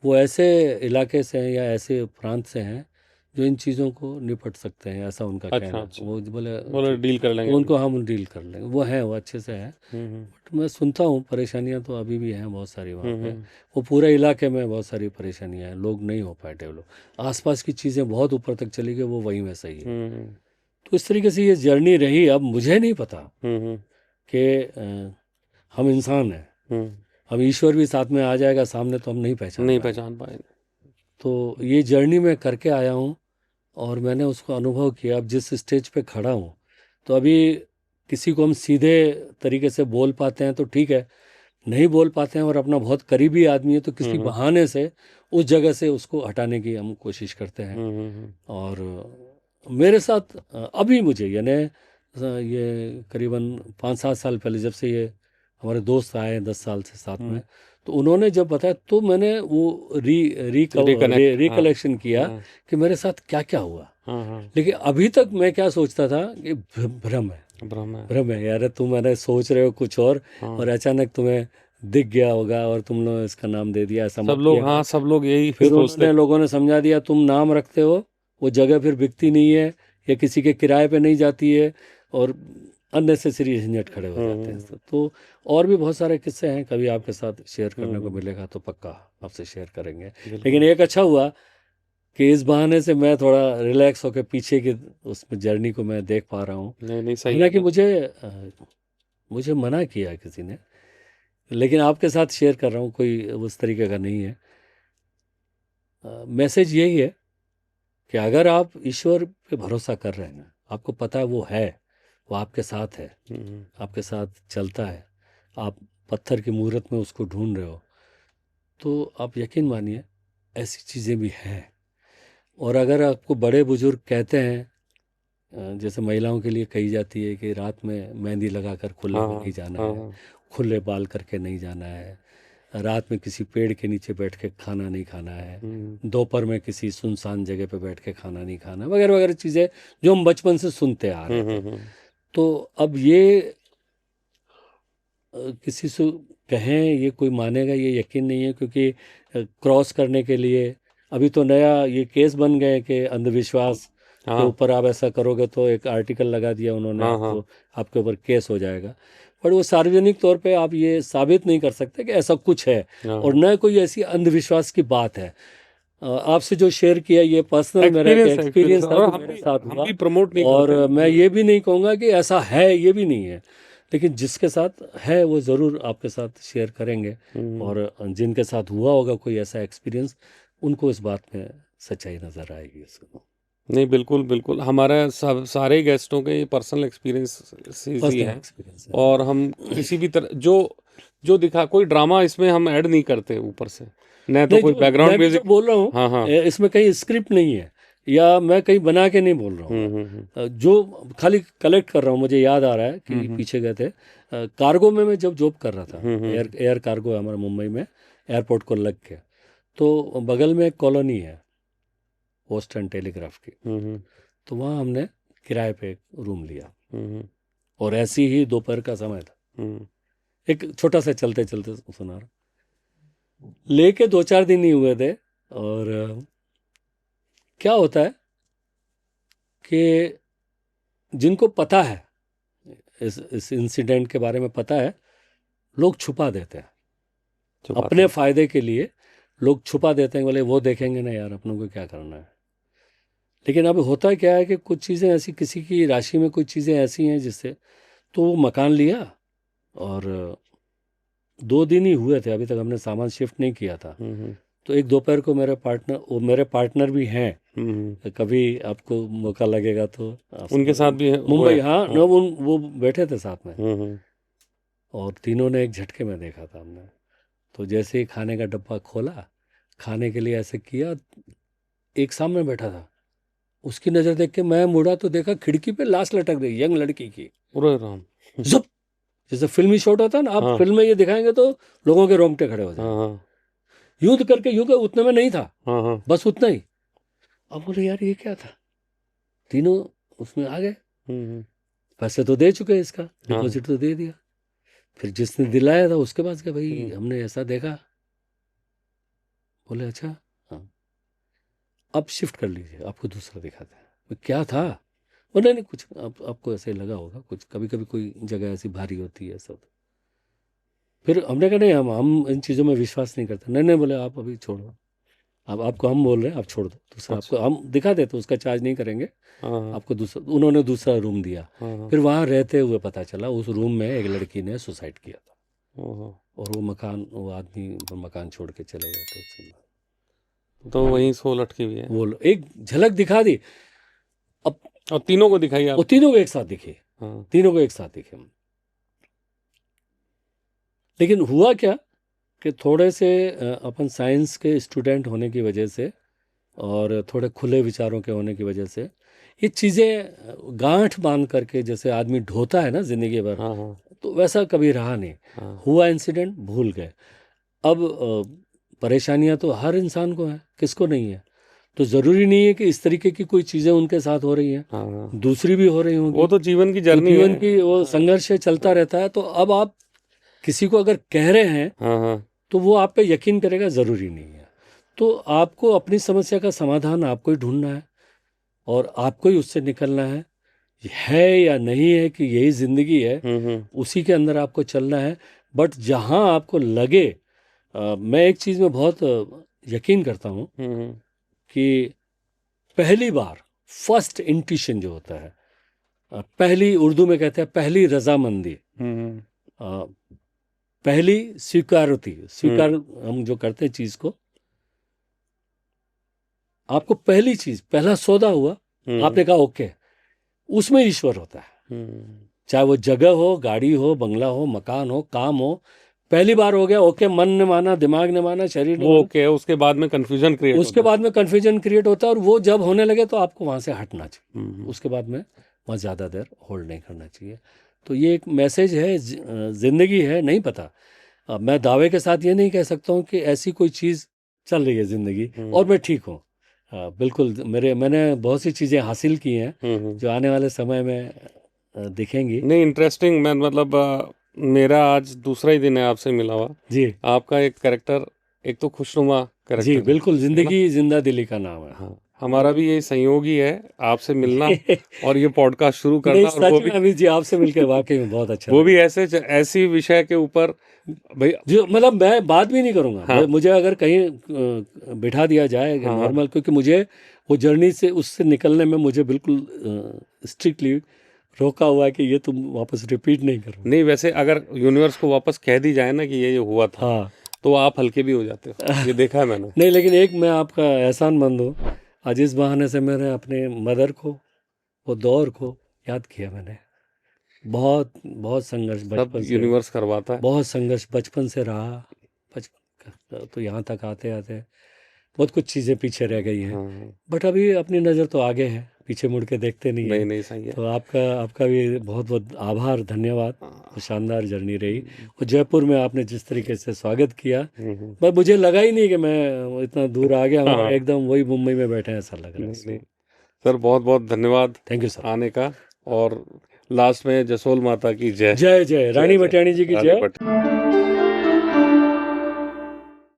वो ऐसे इलाके से हैं या ऐसे प्रांत से हैं जो इन चीज़ों को निपट सकते हैं, ऐसा उनका कहना। अच्छा। वो बोले बोलो डील कर लेंगे। उनको हम डील कर लेंगे, वो हैं, वो अच्छे से हैं। बट मैं सुनता हूँ परेशानियाँ तो अभी भी हैं बहुत सारी वहाँ पे। वो पूरे इलाके में बहुत सारी परेशानियाँ हैं, लोग नहीं हो पाए डेवलप। आसपास की चीज़ें बहुत ऊपर तक चली गई, वो वहीं में सही है। तो इस तरीके से ये जर्नी रही। अब मुझे नहीं पता कि हम इंसान हैं, हम ईश्वर भी साथ में आ जाएगा सामने तो हम नहीं पहचान पाएंगे। तो ये जर्नी मैं करके आया हूँ, और मैंने उसको अनुभव किया। अब जिस स्टेज पे खड़ा हूँ, तो अभी किसी को हम सीधे तरीके से बोल पाते हैं तो ठीक है, नहीं बोल पाते हैं और अपना बहुत करीबी आदमी है तो किसी बहाने से उस जगह से उसको हटाने की हम कोशिश करते हैं। और मेरे साथ अभी मुझे यानी ये करीबन 5-7 साल पहले जब से ये हमारे दोस्त आए 10 साल से साथ में, तो उन्होंने जब बताया तो मैंने वो रिकलेक्शन किया कि मेरे साथ क्या क्या हुआ। लेकिन अभी तक मैं क्या सोचता था कि भ्रम है यार, तुम मैंने सोच रहे हो कुछ और अचानक तुम्हें दिख गया होगा और तुम लोग इसका नाम दे दिया, ऐसा सब लोग। हाँ, सब लोग यही फिर सोचते हैं। लोगों ने समझा दिया तुम नाम रखते हो, वो जगह फिर बिकती नहीं है या किसी के किराए पे नहीं जाती है, और अननेसेसरी झंझट खड़े हो जाते हैं। तो और भी बहुत सारे किस्से हैं, कभी आपके साथ शेयर करने को मिलेगा तो पक्का आपसे शेयर करेंगे। लेकिन एक अच्छा हुआ कि इस बहाने से मैं थोड़ा रिलैक्स होकर पीछे की उसमें जर्नी को मैं देख पा रहा हूँ। नहीं सही। हालांकि मुझे मना किया किसी ने, लेकिन आपके साथ शेयर कर रहा हूँ, कोई उस तरीके का नहीं है। मैसेज यही है कि अगर आप ईश्वर पे भरोसा कर रहे हैं, आपको पता है वो आपके साथ है, आपके साथ चलता है, आप पत्थर की मूरत में उसको ढूंढ रहे हो, तो आप यकीन मानिए ऐसी चीज़ें भी हैं। और अगर आपको बड़े बुजुर्ग कहते हैं, जैसे महिलाओं के लिए कही जाती है कि रात में मेहंदी लगाकर खुले में नहीं जाना है, खुले बाल करके नहीं जाना है, रात में किसी पेड़ के नीचे बैठ के खाना नहीं खाना है, दोपहर में किसी सुनसान जगह पे बैठ के खाना नहीं खाना, वगैरह वगैरह चीज़ें जो हम बचपन से सुनते आ रहे थे। तो अब ये किसी से कहें ये कोई मानेगा ये यकीन नहीं है, क्योंकि क्रॉस करने के लिए अभी तो नया ये केस बन गए कि अंधविश्वास के ऊपर आप ऐसा करोगे तो एक आर्टिकल लगा दिया उन्होंने, आपके ऊपर केस हो जाएगा। पर वो सार्वजनिक तौर पे आप ये साबित नहीं कर सकते कि ऐसा कुछ है, और न कोई ऐसी अंधविश्वास की बात है। आपसे जो शेयर किया ये पर्सनल मेरा एक्सपीरियंस था, मेरे साथ हुआ। और मैं ये भी नहीं कहूँगा कि ऐसा है, ये भी नहीं है। लेकिन जिसके साथ है वो ज़रूर आपके साथ शेयर करेंगे, और जिनके साथ हुआ होगा कोई ऐसा एक्सपीरियंस, उनको इस बात में सच्चाई नज़र आएगी उसको। नहीं, बिल्कुल बिल्कुल, हमारा सब सारे गेस्टों के ये पर्सनल एक्सपीरियंस ही है, एक्सपीरियंस है। और हम किसी भी तरह जो दिखा, कोई ड्रामा इसमें हम ऐड नहीं करते ऊपर से, न तो नहीं, कोई जो बैकग्राउंड मैं भी म्यूजिक। जो बोल रहा हूँ, हाँ हाँ। इसमें कहीं स्क्रिप्ट नहीं है, या मैं कहीं बना के नहीं बोल रहा हूँ। जो खाली कलेक्ट कर रहा हूँ, मुझे याद आ रहा है कि पीछे गए थे कार्गो में, मैं जब जॉब कर रहा था, एयर कार्गो है हमारा मुंबई में, एयरपोर्ट को लग के, तो बगल में एक कॉलोनी है पोस्ट एंड टेलीग्राफ की, तो वहाँ हमने किराए पे एक रूम लिया, और ऐसी ही दोपहर का समय था, एक छोटा सा चलते चलते सुना रहा, लेके 2-4 दिन ही हुए थे, और क्या होता है कि जिनको पता है, इस इंसिडेंट के बारे में पता है, लोग छुपा देते हैं अपने फ़ायदे के लिए, लोग छुपा देते हैं, बोले वो देखेंगे ना यार, अपनों को क्या करना है। लेकिन अब होता क्या है कि कुछ चीज़ें ऐसी, किसी की राशि में कुछ चीज़ें ऐसी हैं जिससे, तो वो मकान लिया, और 2 दिन ही हुए थे, अभी तक हमने सामान शिफ्ट नहीं किया था। तो एक दोपहर को मेरे पार्टनर भी हैं, कभी आपको मौका लगेगा तो उनके साथ भी मुंबई, हाँ न, वो बैठे थे साथ में, और तीनों ने एक झटके में देखा था हमने। तो जैसे ही खाने का डब्बा खोला, खाने के लिए ऐसे किया, एक सामने बैठा था, उसकी नज़र देख के मैं मुड़ा तो देखा खिड़की पे लाश लटक रही, यंग लड़की की, पूरा राम जुप, जैसे फिल्मी शॉट होता है ना, आप फिल्म में ये दिखाएंगे तो लोगों के रोंगटे खड़े हो जाएंगे, यूं करके यूं के, उतने में नहीं था, बस उतना ही। अब बोले यार ये क्या था, तीनों उसमें आ गए, पैसे तो दे चुके, इसका डिपॉजिट तो दे दिया, फिर जिसने दिलाया था उसके पास गए, भाई हमने ऐसा देखा। बोले अच्छा, हाँ अब शिफ्ट कर लीजिए, आपको दूसरा दिखाते हैं। क्या था? बोले नहीं कुछ, आपको ऐसे लगा होगा कुछ, कभी कभी कोई जगह ऐसी भारी होती है सब। फिर हमने कहा नहीं, हम इन चीज़ों में विश्वास नहीं करते। नहीं बोले आप अभी छोड़ो, अब आपको हम बोल रहे हैं, आप छोड़ दो, दूसरा आपको हम दिखा देते, उसका चार्ज नहीं करेंगे, आपको दूसरा। उन्होंने दूसरा रूम दिया। फिर वहाँ रहते हुए पता चला उस रूम में एक लड़की ने सुसाइड किया था, और वो आदमी मकान छोड़ के चले गए थे। तो वहीं सो लटकी हुई है, वो एक झलक दिखा दी। अब और तीनों को दिखाई आप? वो तीनों को एक साथ दिखे, तीनों को एक साथ दिखे। लेकिन हुआ क्या कि थोड़े से अपन साइंस के स्टूडेंट होने की वजह से, और थोड़े खुले विचारों के होने की वजह से, ये चीज़ें गांठ बांध करके जैसे आदमी ढोता है ना ज़िंदगी भर, तो वैसा कभी रहा नहीं। हुआ इंसिडेंट, भूल गए। अब परेशानियां तो हर इंसान को है, किसको नहीं है। तो ज़रूरी नहीं है कि इस तरीके की कोई चीज़ें उनके साथ हो रही हैं, दूसरी भी हो रही होंगी। वो तो जीवन की जर्नी है, जीवन की वो संघर्ष चलता रहता है। तो अब आप किसी को अगर कह रहे हैं तो वो आप पे यकीन करेगा, ज़रूरी नहीं है। तो आपको अपनी समस्या का समाधान आपको ही ढूंढना है, और आपको ही उससे निकलना है या नहीं है कि यही ज़िंदगी है, उसी के अंदर आपको चलना है। बट जहाँ आपको लगे, मैं एक चीज़ में बहुत यकीन करता हूँ कि पहली बार फर्स्ट इंट्यूशन जो होता है, पहली, उर्दू में कहते हैं पहली रजामंदी, पहली स्वीकार हम जो करते हैं चीज़ को, आपको पहली चीज़, पहला सौदा हुआ, आपने कहा ओके, उसमें ईश्वर होता है। चाहे वो जगह हो, गाड़ी हो, बंगला हो, मकान हो, काम हो, पहली बार हो गया ओके, मन ने माना, दिमाग ने माना, शरीर ने वो ओके, उसके बाद में कंफ्यूजन क्रिएट होता है, और वो जब होने लगे तो आपको वहाँ से हटना चाहिए। उसके बाद में वहाँ ज़्यादा देर होल्ड नहीं करना चाहिए। तो ये एक मैसेज है, ज़िंदगी है, नहीं पता। मैं दावे के साथ ये नहीं कह सकता हूँ कि ऐसी कोई चीज़ चल रही है ज़िंदगी और मैं ठीक हूँ। बिल्कुल, मैंने बहुत सी चीज़ें हासिल की हैं जो आने वाले समय में दिखेंगी। नहीं, इंटरेस्टिंग। मैं मतलब मेरा आज दूसरा ही दिन है आपसे मिला हुआ जी। आपका एक कैरेक्टर, एक तो खुशनुमा कैरेक्टर जी बिल्कुल, जिंदगी जिंदा दिली का नाम है। हाँ, हमारा भी ये संयोग ही है आपसे मिलना और ये पॉडकास्ट शुरू करना। नहीं, और वो भी अमित जी, आपसे मिलकर वाकई में बहुत अच्छा, वो भी ऐसी विषय के ऊपर भाई, जो मतलब मैं बात भी नहीं करूंगा। हाँ। मुझे अगर कहीं बिठा दिया जाए नॉर्मल, क्योंकि मुझे वो जर्नी से, उससे निकलने में मुझे बिल्कुल स्ट्रिक्टली रोका हुआ है कि ये तुम वापस रिपीट नहीं करो। नहीं, वैसे अगर यूनिवर्स को वापस कह दी जाए ना कि ये हुआ था, हाँ तो आप हल्के भी हो जाते हो, ये देखा है मैंने। नहीं, लेकिन एक मैं आपका एहसानमंद हूँ, आज इस बहाने से मैंने अपने मदर को, वो दौर को याद किया मैंने। बहुत बहुत संघर्ष सब बचपन से, यूनिवर्स करवाता है। बहुत संघर्ष बचपन से रहा। बचपन तो यहाँ तक आते आते बहुत कुछ चीज़ें पीछे रह गई हैं, हाँ, बट अभी अपनी नज़र तो आगे है, पीछे मुड़ के देखते नहीं नहीं है। नहीं, सही है। तो आपका आपका भी बहुत बहुत आभार, धन्यवाद। वो शानदार जर्नी रही। हम्म, और जयपुर में आपने जिस तरीके से स्वागत किया, हम्म, पर मुझे लगा ही नहीं कि मैं इतना दूर आ गया हूँ, हाँ, एकदम वही मुंबई में बैठे हैं ऐसा लग रहा नहीं है। नहीं सर, बहुत बहुत धन्यवाद थैंक यू सर। आने का। और लास्ट में जसोल माता की जय। जय जय, रानी जय। मटियाणी जी की रानी जय। भट्ट।